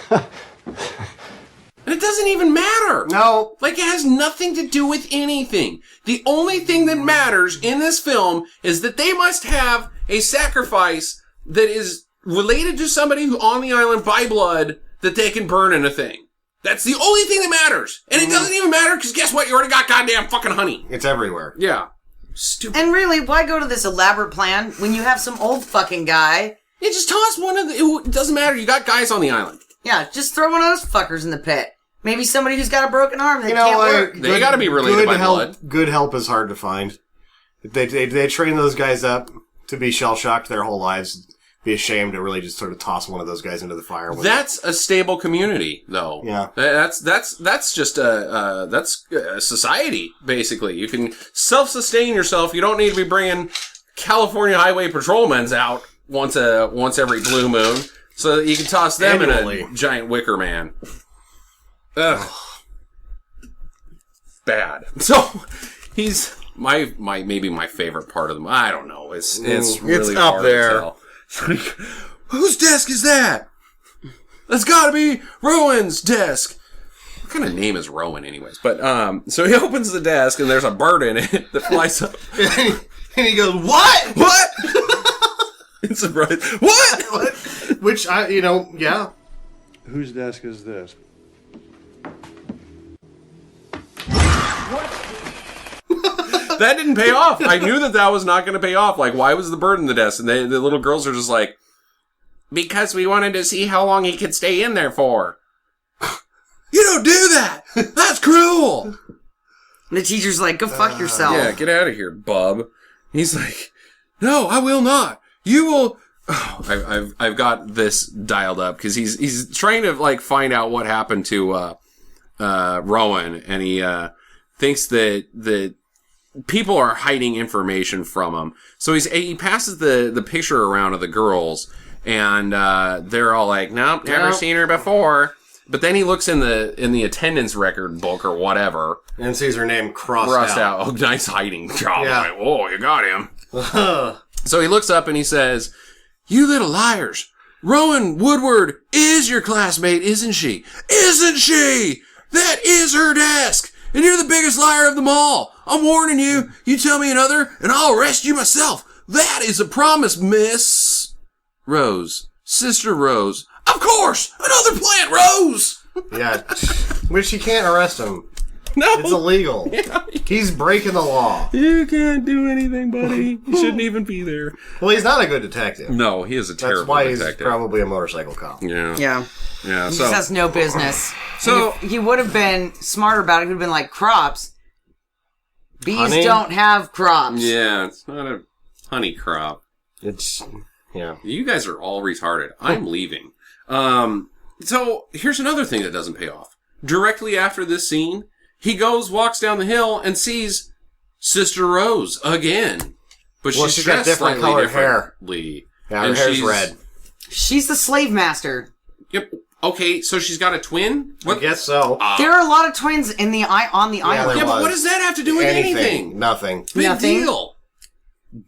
And it doesn't even matter. No. Like, it has nothing to do with anything. The only thing that matters in this film is that they must have a sacrifice that is related to somebody who on the island by blood that they can burn in a thing. That's the only thing that matters. And it doesn't even matter because guess what? You already got goddamn fucking honey. It's everywhere. Yeah. Stupid. And really, why go to this elaborate plan when you have some old fucking guy? Yeah, just toss one of the... It doesn't matter. You got guys on the island. Yeah, just throw one of those fuckers in the pit. Maybe somebody who's got a broken arm that can't work. They gotta be related by blood. Good help is hard to find. They train those guys up to be shell-shocked their whole lives. Be ashamed to really just sort of toss one of those guys into the fire. That's a stable community, though. Yeah, that's just that's a society. Basically, you can self-sustain yourself. You don't need to be bringing California Highway Patrolmen out once every blue moon, so that you can toss them Annually. in a giant Wicker Man. Ugh, bad. So he's maybe my favorite part of them. I don't know. It's really up hard there. to tell. Whose desk is that? That's gotta be Rowan's desk. What kind of name is Rowan anyways? But, so he opens the desk and there's a bird in it that flies up. and he goes, "What? What?" It's a bird. What? Which, yeah. Whose desk is this? That didn't pay off. I knew that was not going to pay off. Like, why was the bird in the desk? And the little girls are just like, because we wanted to see how long he could stay in there for. You don't do that! That's cruel! The teacher's like, go fuck yourself. Yeah, get out of here, bub. He's like, no, I will not. You will... Oh, I've got this dialed up because he's trying to like find out what happened to Rowan, and he thinks that people are hiding information from him. So he passes the picture around of the girls, and they're all like, nope, never seen her before. But then he looks in the attendance record book or whatever, and sees her name crossed out. Oh, nice hiding job. Yeah. Like, whoa, you got him. So he looks up and he says, "You little liars. Rowan Woodward is your classmate, isn't she? Isn't she? That is her desk. And you're the biggest liar of them all. I'm warning you. You tell me another, and I'll arrest you myself. That is a promise, Miss Rose. Sister Rose. Of course! Another plant Rose!" Yeah. Which you can't arrest him. No. It's illegal. Yeah. He's breaking the law. You can't do anything, buddy. You shouldn't even be there. Well, he's not a good detective. No, he is a terrible That's why detective. he's probably a motorcycle cop. Yeah. Yeah. Yeah. He So just has no business. So- And if he would have been smarter about it. He would have been like, crops. Bees Honey? don't have crops. yeah, it's not a honey crop. It's, yeah. You guys are all retarded. I'm leaving. So here's another thing that doesn't pay off. Directly after this scene, he walks down the hill and sees Sister Rose again. But Well, she's she's got dressed different slightly colored hair. differently. Yeah, her And hair's she's- red. She's the slave master. Yep. Okay, so she's got a twin? I guess so. There are a lot of twins on the island. there Yeah, but was. what does that have to do with anything? Nothing. Big Nothing. deal.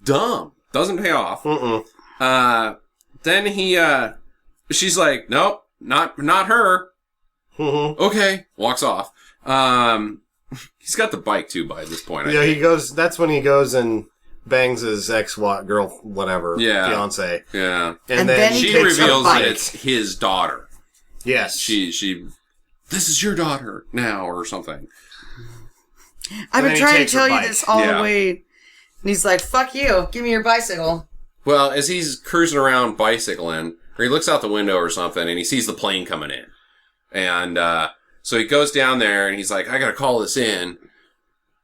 Dumb. Doesn't pay off. Then she's like, nope, not her. Okay, walks off. He's got the bike too by this point. I Yeah, think. he goes. That's when he goes and bangs his girl, whatever, Yeah. fiance, And Yeah. then then he She takes her reveals that bike. it's his daughter. yes, This is your daughter now, or something. I've then been he trying to takes her tell you bike. this all Yeah. the way. And he's like, fuck you. Give me your bicycle. Well, as he's cruising around bicycling, or he looks out the window or something, and he sees the plane coming in. And so he goes down there, and he's like, I gotta call this in,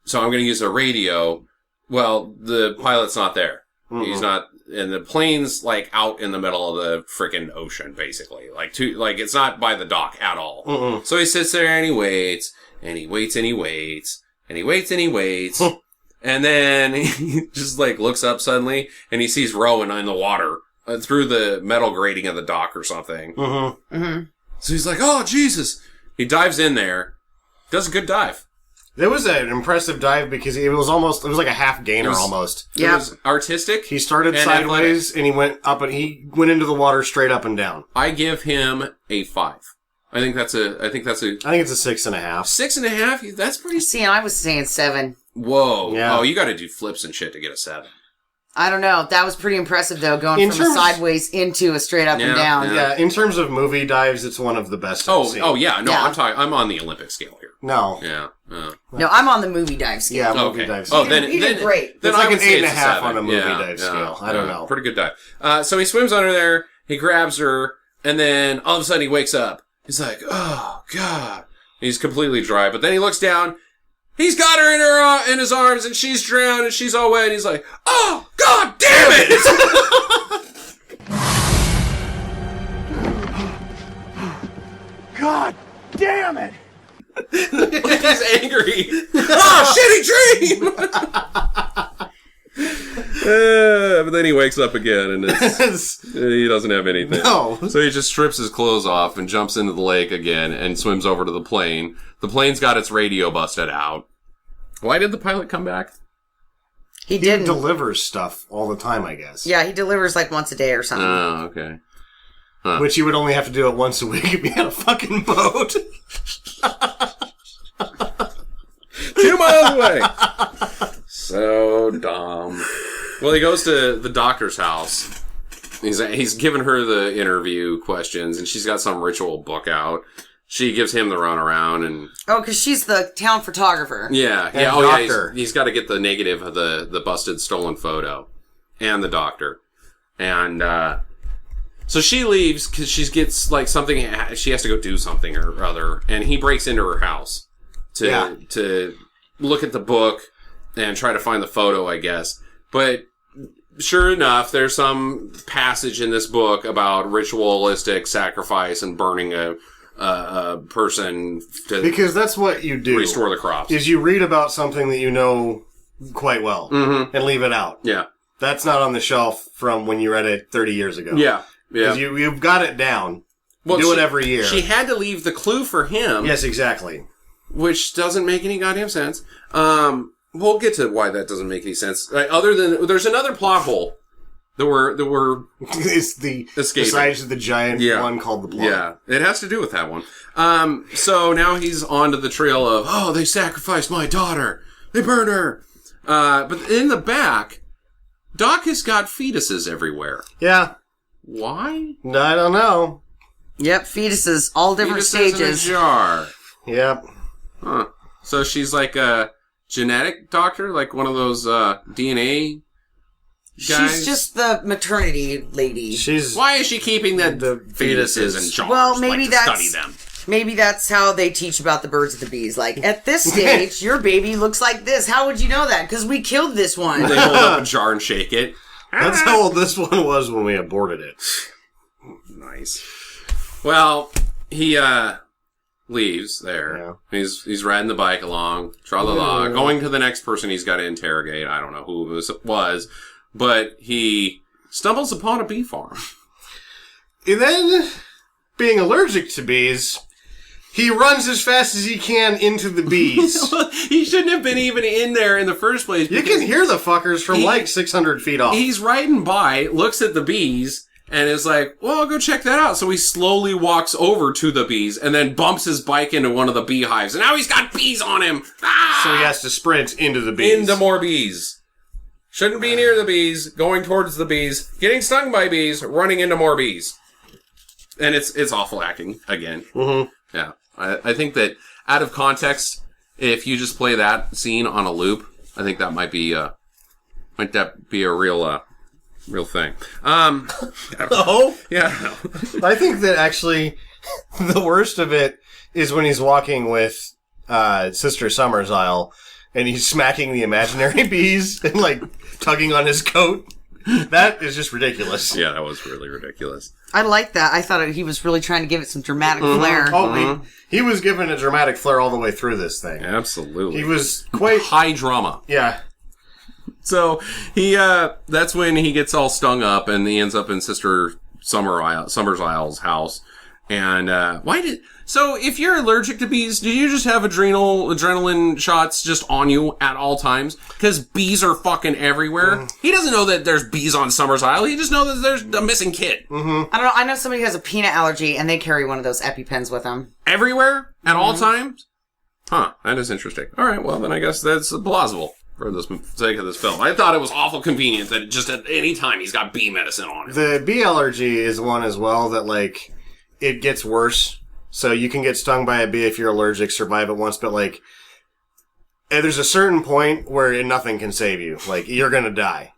so I'm gonna use a radio. Well, the pilot's not there. He's not, and the plane's like out in the middle of the frickin' ocean, basically. Like it's not by the dock at all. So he sits there and he waits, and he waits, and he waits, and he waits, and he waits. And then he just like looks up suddenly, and he sees Rowan in the water through the metal grating of the dock or something. So he's like, oh, Jesus. He dives in there, does a good dive. It was an impressive dive because it was like a half gainer almost. It was artistic. He started and sideways and he went up and he went into the water straight up and down. I give him a 5. I think that's a I think it's a 6.5. 6.5. That's pretty. See, and I was saying 7. Whoa. Yeah. Oh, you got to do flips and shit to get a 7. I don't know. That was pretty impressive, though, going from a sideways into a straight up and down. Yeah, in terms of movie dives, it's one of the best I've seen. Oh, yeah. No, Yeah. I'm on the Olympic scale here. No. Yeah. No, I'm on the movie dive scale. Yeah, movie Okay. dive scale. Oh, then You did great. Then It's like I would an say it's 8.5 7. on a movie Yeah, dive scale. I don't know. Pretty good dive. So he swims under there. He grabs her, and then all of a sudden he wakes up. He's like, "Oh God!" He's completely dry. But then he looks down. He's got her in his arms, and she's drowned, and she's all wet. And he's like, "Oh God damn it!" God damn it! He's angry. Oh, shitty dream! But then he wakes up again, and he doesn't have anything. No. So he just strips his clothes off and jumps into the lake again and swims over to the plane. The plane's got its radio busted out. Why did the pilot come back? He He didn't. delivers stuff all the time, I guess. Yeah, he delivers like once a day or something. Oh, okay. Which you would only have to do it once a week if you had a fucking boat. 2 miles away. So dumb. Well, he goes to the doctor's house. He's giving her the interview questions, and she's got some ritual book out. She gives him the runaround, and Oh, because she's the town photographer. yeah, And oh yeah, doctor. he's got to get the negative of the busted stolen photo, and the doctor, and so she leaves because she gets like something. She has to go do something or other, and he breaks into her house to look at the book and try to find the photo, I guess. But sure enough, there's some passage in this book about ritualistic sacrifice and burning a person to Because that's what you do. restore the crops. Is you read about something that you know quite well and leave it out. Yeah. That's not on the shelf from when you read it 30 years ago. Yeah. Yeah. 'Cause you've got it down. Well, do it she- every year. She had to leave the clue for him, Yes, exactly. which doesn't make any goddamn sense. We'll get to why that doesn't make any sense. Other than there's another plot hole that we're It's the Escaping. besides the giant one called the plot. yeah, it has to do with that one. So now he's onto the trail of, oh, they sacrificed my daughter. They burned her. But in the back, Doc has got fetuses everywhere. Yeah. Why? I don't know. Yep, fetuses, all different Fetuses stages. in a jar. Yep. Huh. So she's like a genetic doctor, like one of those DNA guys? She's just the maternity lady. She's Why is she keeping the fetuses fetuses. in jars? Well, maybe like, to that's- study them. Maybe that's how they teach about the birds and the bees. Like, at this stage, your baby looks like this. How would you know that? Because we killed this one. They hold up a jar and shake it. That's how old this one was when we aborted it. Nice. Well, he leaves there. Yeah. He's riding the bike along, tra-la-la, going to the next person he's got to interrogate. I don't know who this was, but he stumbles upon a bee farm. And then, being allergic to bees, he runs as fast as he can into the bees. He shouldn't have been even in there in the first place. You because can hear the fuckers from like 600 feet off. He's riding by, looks at the bees, and is like, well, I'll go check that out. So he slowly walks over to the bees and then bumps his bike into one of the beehives. And now he's got bees on him. Ah! So he has to sprint into the bees. Into more bees. Shouldn't be near the bees, going towards the bees, getting stung by bees, running into more bees. And it's awful acting, again. Mm-hmm. Yeah. I think that, out of context, if you just play that scene on a loop, I think that might that be a real thing. Oh? Yeah, I don't know. I think that actually the worst of it is when he's walking with Sister Summersisle and he's smacking the imaginary bees and like tugging on his coat. That is just ridiculous. Yeah, that was really ridiculous. I like that. I thought he was really trying to give it some dramatic flair. Oh, he was given a dramatic flair all the way through this thing. Absolutely. He was quite... High drama. Yeah. So he that's when he gets all stung up and he ends up in Sister Summersisle's house. And so if you're allergic to bees, do you just have adrenaline shots just on you at all times? Because bees are fucking everywhere. He doesn't know that there's bees on Summersisle. He just knows that there's a missing kid. I don't know. I know somebody who has a peanut allergy, and they carry one of those EpiPens with them. Everywhere? At all times? Huh. That is interesting. All right. Well, then I guess that's plausible for the sake of this film. I thought it was awful convenient that just at any time he's got bee medicine on him. The bee allergy is one as well that, like, it gets worse. So you can get stung by a bee if you're allergic, survive it once, but, like, there's a certain point where nothing can save you. Like, you're gonna die.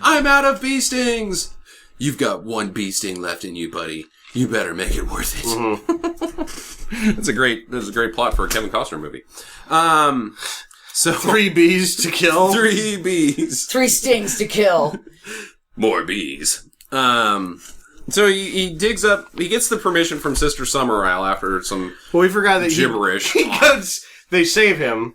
I'm out of bee stings! You've got one bee sting left in you, buddy. You better make it worth it. That's a great plot for a Kevin Costner movie. So 3 bees to kill. 3 bees. 3 stings to kill. More bees. So he digs up, he gets the permission from Sister Summerisle after some Well, we forgot that gibberish. They save him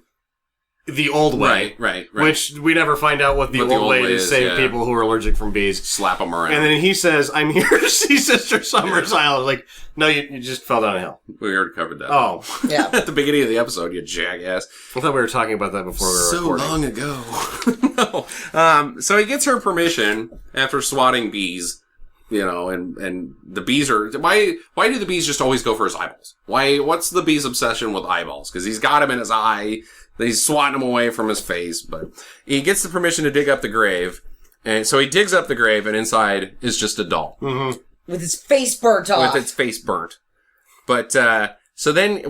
the old way. Right. Which we never find out what the old way to save people who are allergic from bees. Slap them around. And then he says, I'm here to see Sister Summersisle. Like, no, you just fell down a hill. We already covered that. Oh. Yeah. At the beginning of the episode, you jackass. I thought we were talking about that before we were recording. So long ago. No. So he gets her permission after swatting bees. You know, and the bees are... Why do the bees just always go for his eyeballs? What's the bee's obsession with eyeballs? Because he's got him in his eye. He's swatting him away from his face. But he gets the permission to dig up the grave. And so he digs up the grave, and inside is just a doll. Mm-hmm. With his face burnt off. With its face burnt. But, so then,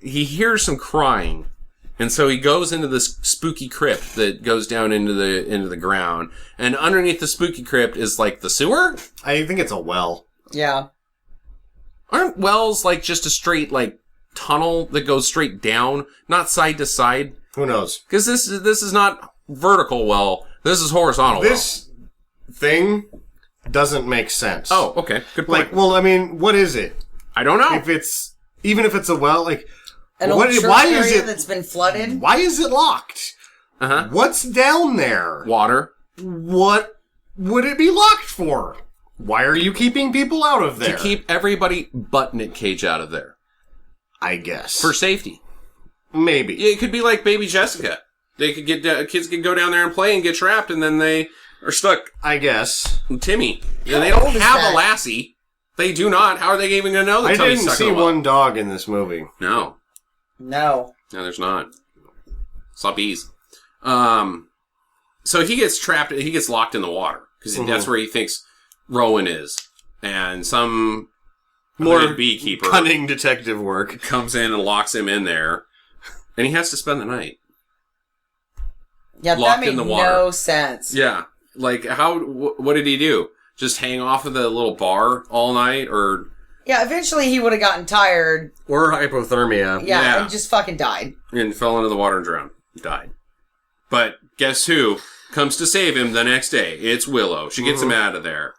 he hears some crying. And so he goes into this spooky crypt that goes down into the ground. And underneath the spooky crypt is like the sewer? I think it's a well. Yeah. Aren't wells like just a straight like tunnel that goes straight down, not side to side? Who knows? Because this is not vertical well. This is horizontal This thing doesn't make sense. Oh, okay. Good point. Like, well, I mean, what is it? I don't know. Even if it's a well, like... An old church area that's been flooded? Why is it locked? Uh-huh. What's down there? Water. What would it be locked for? Why are you keeping people out of there? To keep everybody but Nic Cage out of there. I guess. For safety. Maybe. Yeah, it could be like Baby Jessica. They could kids could go down there and play and get trapped, and then they are stuck. I guess. Timmy. And they don't have a lassie. They do not. How are they even going to know that Timmy's stuck in a well? I didn't see one dog in this movie. No. No, there's not. Saw bees. So he gets trapped. He gets locked in the water because that's where he thinks Rowan is, and some more beekeeper, cunning detective work, comes in and locks him in there, and he has to spend the night. Yeah, locked that made in the water. No sense. Yeah, like how? What did he do? Just hang off of the little bar all night, or? Yeah, eventually he would have gotten tired. Or hypothermia. Yeah, and just fucking died. And fell into the water and drowned. Died. But guess who comes to save him the next day? It's Willow. She gets him out of there.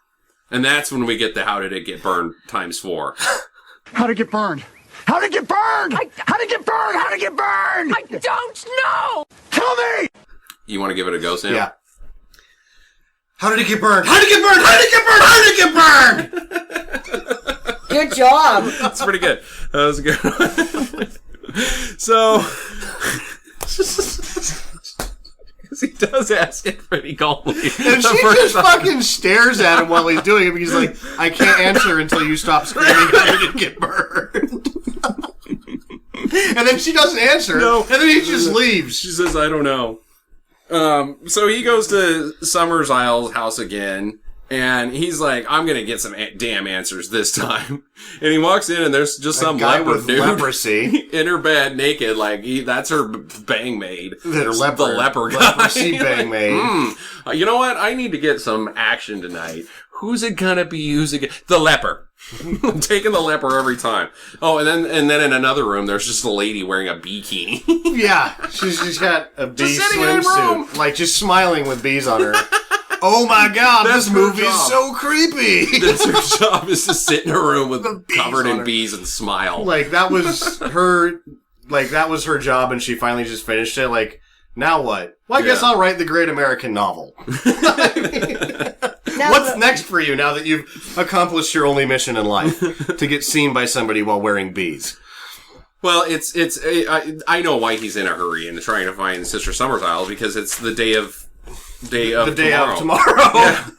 And that's when we get the how did it get burned ×4. How'd it get burned? How'd it get burned? How'd it get burned? How'd it get burned? I don't know! Tell me! You want to give it a go, Sam? Yeah. How did it get burned? How did it get burned? How did it get burned? How did it get burned? Good job. That's pretty good. That was a good one. So, because he does ask it pretty calmly. And she just fucking stares at him while he's doing it because he's like, I can't answer until you stop screaming, how did it get burned? And then she doesn't answer. No. And then he just leaves. She says, I don't know. So he goes to Summersisle's house again. And he's like, I'm going to get some damn answers this time. And he walks in and there's just some guy leper with dude leprosy in her bed naked. Like, that's her bang maid. The leper guy. Leprosy bang maid. You know what? I need to get some action tonight. Who's it going to be using it? The leper. I'm taking the leper every time. Oh, and then in another room, there's just a lady wearing a bikini. Yeah. She's got a bee swimsuit. swimsuit. Like, just smiling with bees on her. Oh my god, this movie's so creepy. That's her job, is to sit in a room with covered in her. bees and smile. Like, that was her job and she finally just finished it. Like, now what? Well, I guess I'll write the great American novel. What's next for you now that you've accomplished your only mission in life? To get seen by somebody while wearing beads. Well, I know why he's in a hurry and trying to find Sister Summersisle, because it's the day of tomorrow. Yeah.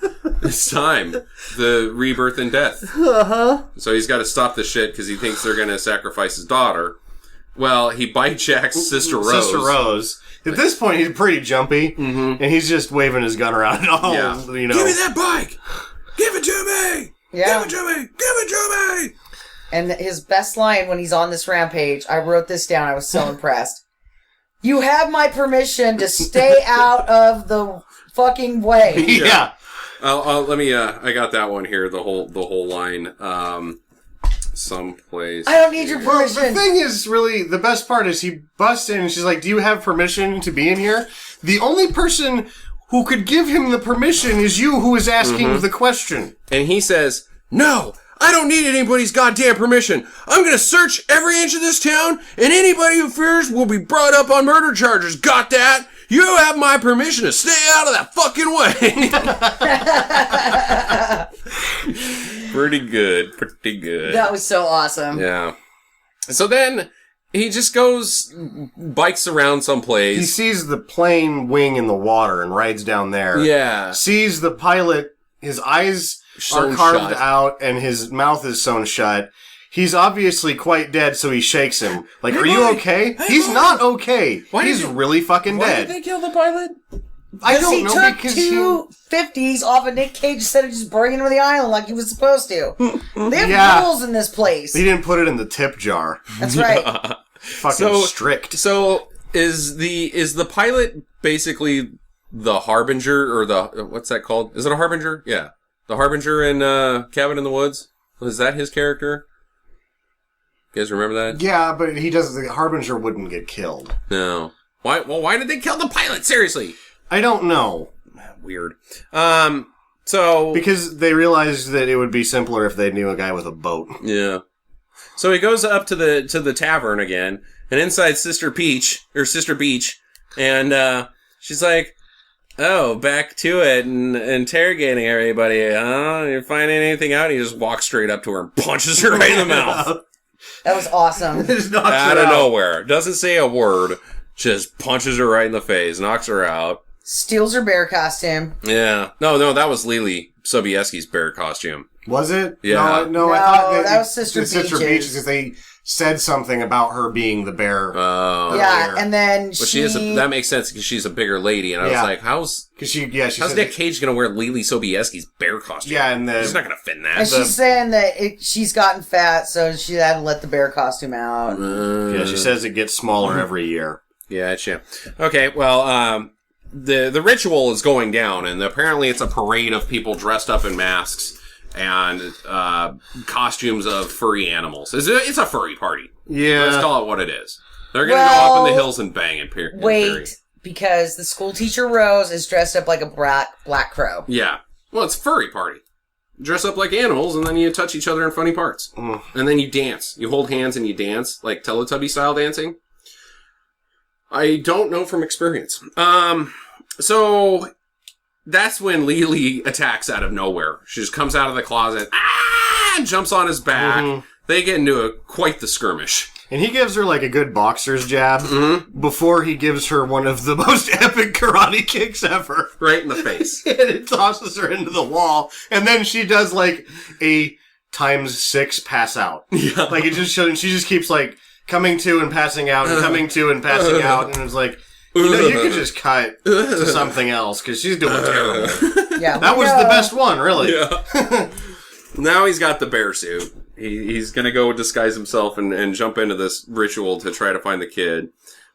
It's time. The rebirth and death. Uh-huh. So he's got to stop this shit because he thinks they're going to sacrifice his daughter. Well, he bikejacks Sister Rose. At this point, he's pretty jumpy, and he's just waving his gun around. Give me that bike! Give it to me! Yeah. Give it to me! Give it to me! And his best line when he's on this rampage, I wrote this down, I was so impressed. You have my permission to stay out of the fucking way. Yeah. Let me, I got that one here, the whole line. Someplace. I don't need your permission. Well, the thing is, really, the best part is he busts in and she's like, do you have permission to be in here? The only person who could give him the permission is you, who is asking the question. And he says, no, I don't need anybody's goddamn permission. I'm going to search every inch of this town, and anybody who fears will be brought up on murder charges. Got that? You have my permission to stay out of that fucking way. Pretty good. That was so awesome. Yeah. So then he just bikes around someplace. He sees the plane wing in the water and rides down there. Yeah. Sees the pilot, his eyes are carved out and his mouth is sewn shut. He's obviously quite dead, so he shakes him. Like, are you okay? He's not okay. He's really fucking dead. Why did they kill the pilot? I don't know, took because two 50s off of Nic Cage instead of just bringing him to the island like he was supposed to. They have rules in this place. He didn't put it in the tip jar. That's right. Fucking strict. So is the pilot basically the harbinger, or what's that called? Is it a harbinger? Yeah. The harbinger in Cabin in the Woods? Was that his character? You guys remember that? Yeah, but the harbinger wouldn't get killed. No. Why? Well, why did they kill the pilot? Seriously. I don't know. Weird. Because they realized that it would be simpler if they knew a guy with a boat. Yeah. So he goes up to the tavern again, and inside Sister Beach, and she's like, "Oh, back to it and interrogating everybody. Huh? You're finding anything out?" And he just walks straight up to her and punches her right in the mouth. That was awesome. Out of nowhere. Doesn't say a word. Just punches her right in the face. Knocks her out. Steals her bear costume. Yeah. No, that was Lily Sobieski's bear costume. Was it? Yeah. No, I thought that was Sister Beach's because they said something about her being the bear. Yeah, and then that makes sense because she's a bigger lady, and I was like, how's Nic Cage going to wear Lily Sobieski's bear costume? Yeah, and he's not going to fit in that. And she's saying that she's gotten fat, so she had to let the bear costume out. Yeah, she says it gets smaller every year. Yeah, okay, well, the ritual is going down, and apparently it's a parade of people dressed up in masks and costumes of furry animals. It's a furry party. Yeah. Let's call it what it is. They're going to go up in the hills and bang and wait, because the school teacher Rose is dressed up like a black crow. Yeah. Well, it's a furry party. Dress up like animals, and then you touch each other in funny parts. And then you dance. You hold hands and you dance, like Teletubby style dancing. I don't know from experience. So that's when Lily attacks out of nowhere. She just comes out of the closet, and jumps on his back. They get into quite the skirmish. And he gives her like a good boxer's jab before he gives her one of the most epic karate kicks ever. Right in the face. And it tosses her into the wall. And then she does like a ×6 pass out. Yeah. Like it just shows, she just keeps like coming to and passing out and coming to and passing out. And it's like, you could just cut to something else because she's doing terrible. Yeah, that was the best one, really. Yeah. Now he's got the bear suit. He's going to go disguise himself and jump into this ritual to try to find the kid,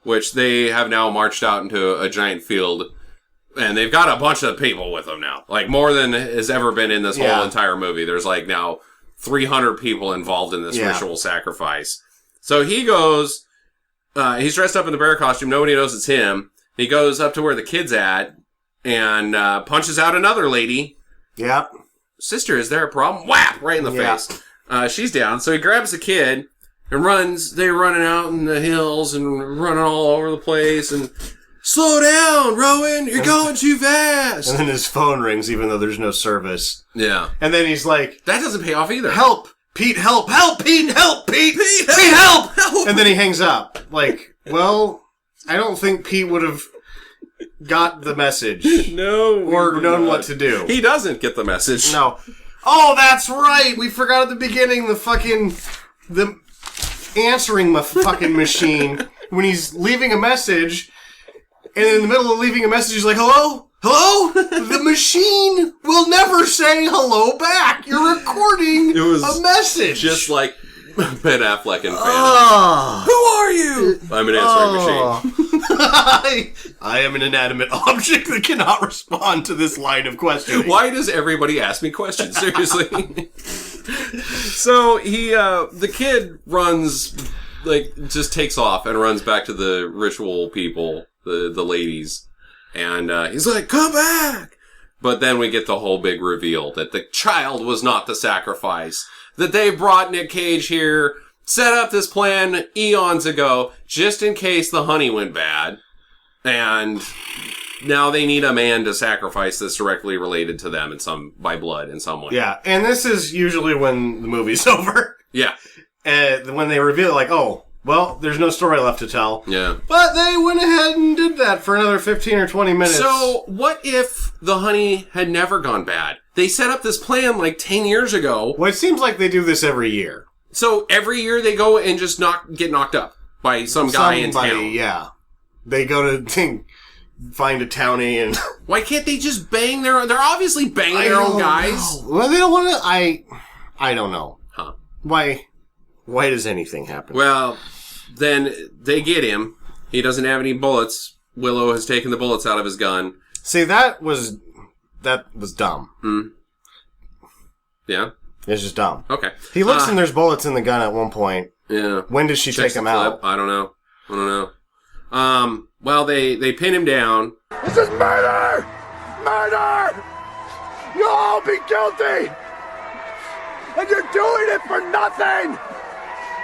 which they have now marched out into a giant field. And they've got a bunch of people with them now. Like, more than has ever been in this whole entire movie. There's, like, now 300 people involved in this ritual sacrifice. So he goes, he's dressed up in the bear costume. Nobody knows it's him. He goes up to where the kid's at and punches out another lady. Yeah. Sister, is there a problem? Whap! Right in the face. She's down. So he grabs the kid and runs. They're running out in the hills and running all over the place. And slow down, Rowan, you're going too fast. And then his phone rings even though there's no service. Yeah. And then he's like, That doesn't pay off either. help! Pete, help! Help! Pete, help! Pete! Pete, Pete, help! help! And then he hangs up. Like, well, I don't think Pete would have got the message. No. Or known what to do. He doesn't get the message. No. Oh, that's right! We forgot at the beginning the answering fucking machine when he's leaving a message, and in the middle of leaving a message, he's like, hello? Hello? The machine will never say hello back. You're recording a message. Just like Ben Affleck and Phantom. Oh. Who are you? I'm an answering machine. I am an inanimate object that cannot respond to this line of questioning. Why does everybody ask me questions? Seriously. So the kid runs, like, just takes off and runs back to the ritual people, the ladies. And he's like, come back! But then we get the whole big reveal that the child was not the sacrifice. That they brought Nic Cage here, set up this plan eons ago, just in case the honey went bad. And now they need a man to sacrifice that's directly related to them by blood in some way. Yeah, and this is usually when the movie's over. Yeah. When they reveal, like, oh, well, there's no story left to tell. Yeah. But they went ahead and did that for another 15 or 20 minutes. So, what if the honey had never gone bad? They set up this plan like 10 years ago. Well, it seems like they do this every year. So, every year they go and just get knocked up by some guy in town. Yeah. They go to find a townie and... Why can't they just bang they're obviously banging their own guys. Know. Well, they don't want to... I don't know. Huh. Why does anything happen? Well, then they get him. He doesn't have any bullets. Willow has taken the bullets out of his gun. See, that was dumb. Hmm. Yeah? It's just dumb. Okay. He looks and there's bullets in the gun at one point. Yeah. When does she take him out? I don't know. Well, they pin him down. This is murder! Murder! You'll all be guilty! And you're doing it for nothing!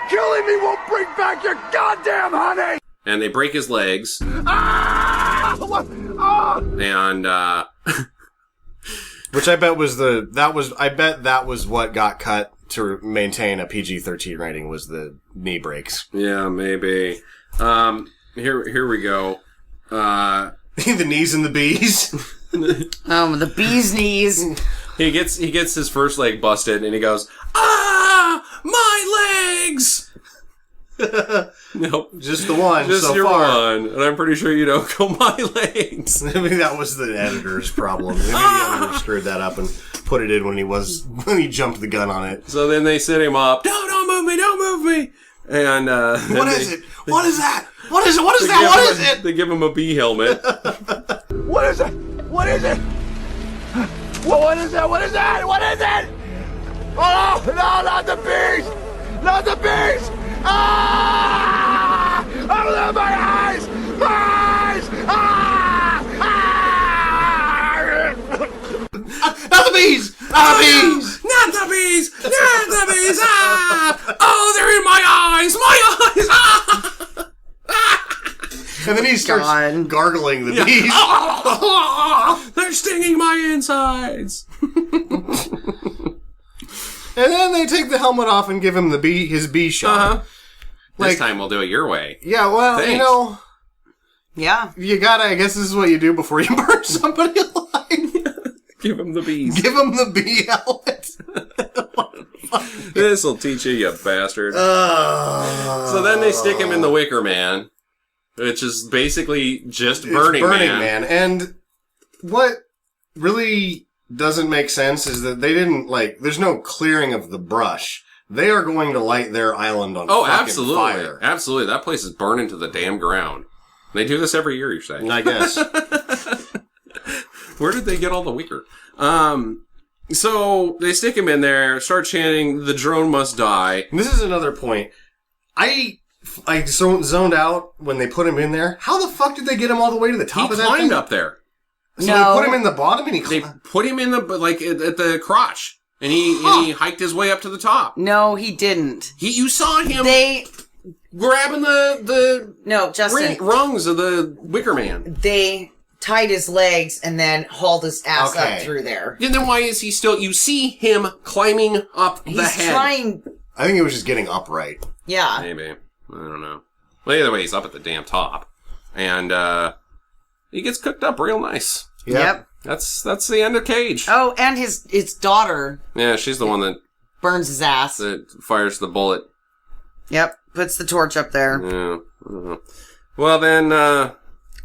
Killing me won't bring back your goddamn honey! And they break his legs. Ah! What? Ah! And, Which I bet that was what got cut to maintain a PG-13 rating, was the knee breaks. Yeah, maybe. Here we go. The knees and the bees. The bee's knees. He gets his first leg busted, and he goes, "Ah, my legs!" Nope, just the one. Just so your far. one, and I'm pretty sure you don't go my legs. Maybe that was the editor's problem. Maybe the editor screwed that up and put it in when he jumped the gun on it. So then they sit him up. Don't move me! Don't move me! And what is it? What is that? What is it? What is that? What is it? They give him a bee helmet. What is it? What is it? What is it? What is that? What is it? Oh, no, not the bees! Not the bees! Ah! Oh, my eyes! My eyes! Ah! Ah! Not the bees! Not the bees! Not the bees! Not the bees! Ah! Oh, they're in my eyes! My eyes! Ah! And then he starts gargling the bees. They're stinging my insides! And then they take the helmet off and give him his bee shot. Uh-huh. This time we'll do it your way. Yeah, well, Thanks. Yeah. You gotta, I guess this is what you do before you burn somebody alive. Give him the bees. Give him the bee helmet. This'll teach you bastard. So then they stick him in the Wicker Man, which is basically just Burning Man. And what really doesn't make sense is that they didn't, there's no clearing of the brush. They are going to light their island on fucking fire. Absolutely. That place is burning to the damn ground. They do this every year, you're saying? I guess. Where did they get all the wicker? So they stick him in there, start chanting, "The drone must die." And this is another point. I zoned out when they put him in there. How the fuck did they get him all the way to the top of that thing? He climbed up there. So they put him in the bottom and they put him in the, at the crotch. And he hiked his way up to the top. No, he didn't. You saw him. grabbing the No, Justin. rungs of the Wicker Man. They tied his legs and then hauled his ass Okay. up through there. And then why is he still... You see him climbing up the He's head. trying... I think he was just getting upright. Yeah. Maybe. I don't know. Well, either way, he's up at the damn top. And he gets cooked up real nice. Yep. That's the end of Cage. Oh, and his daughter Yeah, she's the one that burns his ass. fires the bullet. Yep. Puts the torch up there. Yeah. I don't know. Well, then...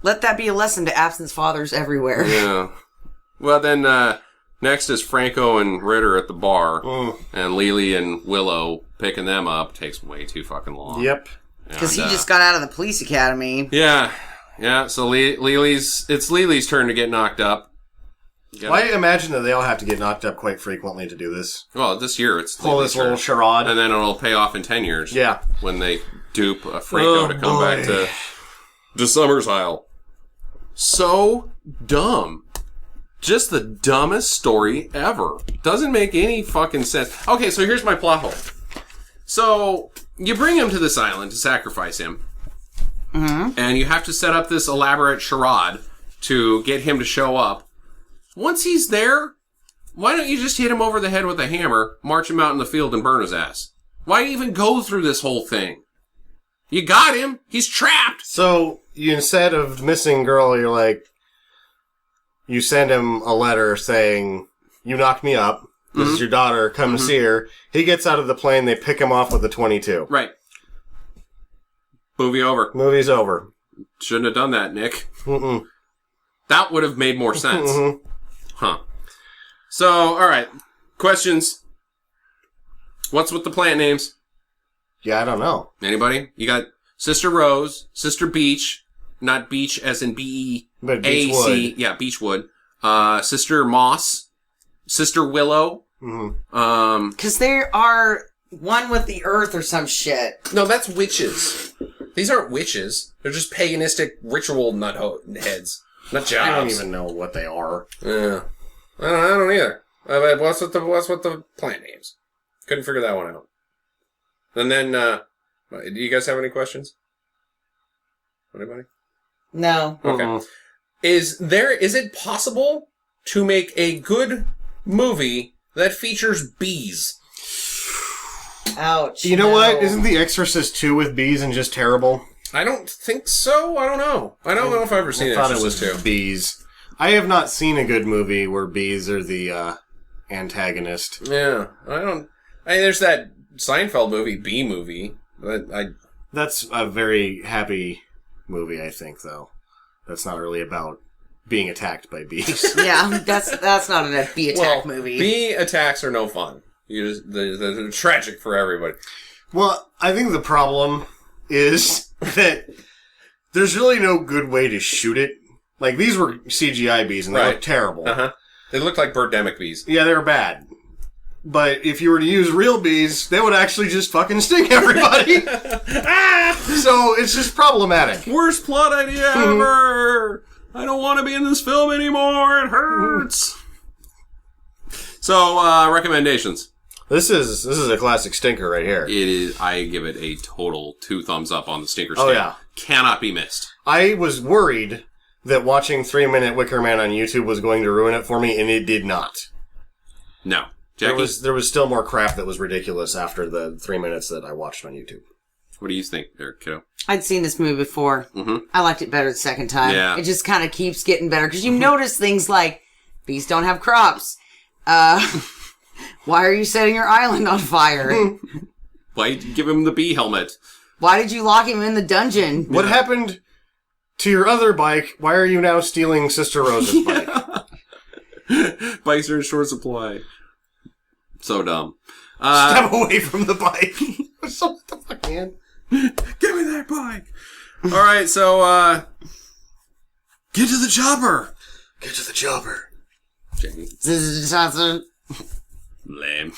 Let that be a lesson to absent fathers everywhere. yeah. Well, then, next is Franco and Ritter at the bar. And Lily and Willow picking them up takes way too fucking long. Yep. Because he just got out of the police academy. Yeah. Yeah, so it's Lily's turn to get knocked up. Well, I imagine that they all have to get knocked up quite frequently to do this. Well, this year it's Pull Lily's this little turn. charade. And then it'll pay off in 10 years. Yeah. When they dupe Franco to come back to Summersisle. So dumb. Just the dumbest story ever. Doesn't make any fucking sense. Okay, so here's my plot hole. So, you bring him to this island to sacrifice him. Mm-hmm. And you have to set up this elaborate charade to get him to show up. Once he's there, why don't you just hit him over the head with a hammer, march him out in the field, and burn his ass? Why even go through this whole thing? You got him. He's trapped. So, instead of missing girl, you're like, you send him a letter saying, you knocked me up. This is your daughter. Come to see her. He gets out of the plane. They pick him off with a 22. Right. Movie over. Movie's over. Shouldn't have done that, Nick. Mm-mm. That would have made more sense. Mhm. Huh. So, alright. Questions. What's with the plant names? Yeah, I don't know. Anybody? You got Sister Rose, Sister Beach, not Beach as in B-E-A-C. But Beechwood. Yeah, Beechwood. Sister Moss, Sister Willow. Mm-hmm. Because they are one with the earth or some shit. No, that's witches. These aren't witches. They're just paganistic ritual heads. Not jobs. I don't even know what they are. Yeah. I don't either. What's with the plant names? Couldn't figure that one out. And then, do you guys have any questions? Anybody? No. Okay. Mhm. Is it possible to make a good movie that features bees? Ouch. You know no. what? Isn't The Exorcist 2 with bees and just terrible? I don't think so. I don't know. I don't know if I've ever seen I thought it Exorcist was 2. bees. I have not seen a good movie where bees are the antagonist. Yeah. There's that Seinfeld movie, Bee Movie. But That's a very happy movie, I think, though. That's not really about being attacked by bees. Yeah, that's not a bee attack movie. Bee attacks are no fun. They're tragic for everybody. Well, I think the problem is that there's really no good way to shoot it. Like, these were CGI bees, and they Right. looked terrible. Uh-huh. They look like birdemic bees. Yeah, they were bad. But if you were to use real bees, they would actually just fucking sting everybody. So it's just problematic. Worst plot idea ever! I don't want to be in this film anymore. It hurts. So, recommendations. This is a classic stinker right here. It is. I give it a total 2 thumbs up on the stinker scale. Oh, yeah. Cannot be missed. I was worried that watching 3-minute Wicker Man on YouTube was going to ruin it for me, and it did not. No. Jackie, There was still more crap that was ridiculous after the 3 minutes that I watched on YouTube. what do you think there, kiddo? I'd seen this movie before. Mm-hmm. I liked it better the second time. Yeah. It just kind of keeps getting better. Because you notice things like, bees don't have crops. Why are you setting your island on fire? Why give him the bee helmet? Why did you lock him in the dungeon? What happened to your other bike? Why are you now stealing Sister Rose's bike? Bikes are in short supply. So dumb. Step away from the bike. What the fuck, man? Give me that bike! Alright, so, get to the chopper! Get to the chopper. Jackie. Johnson. Lame.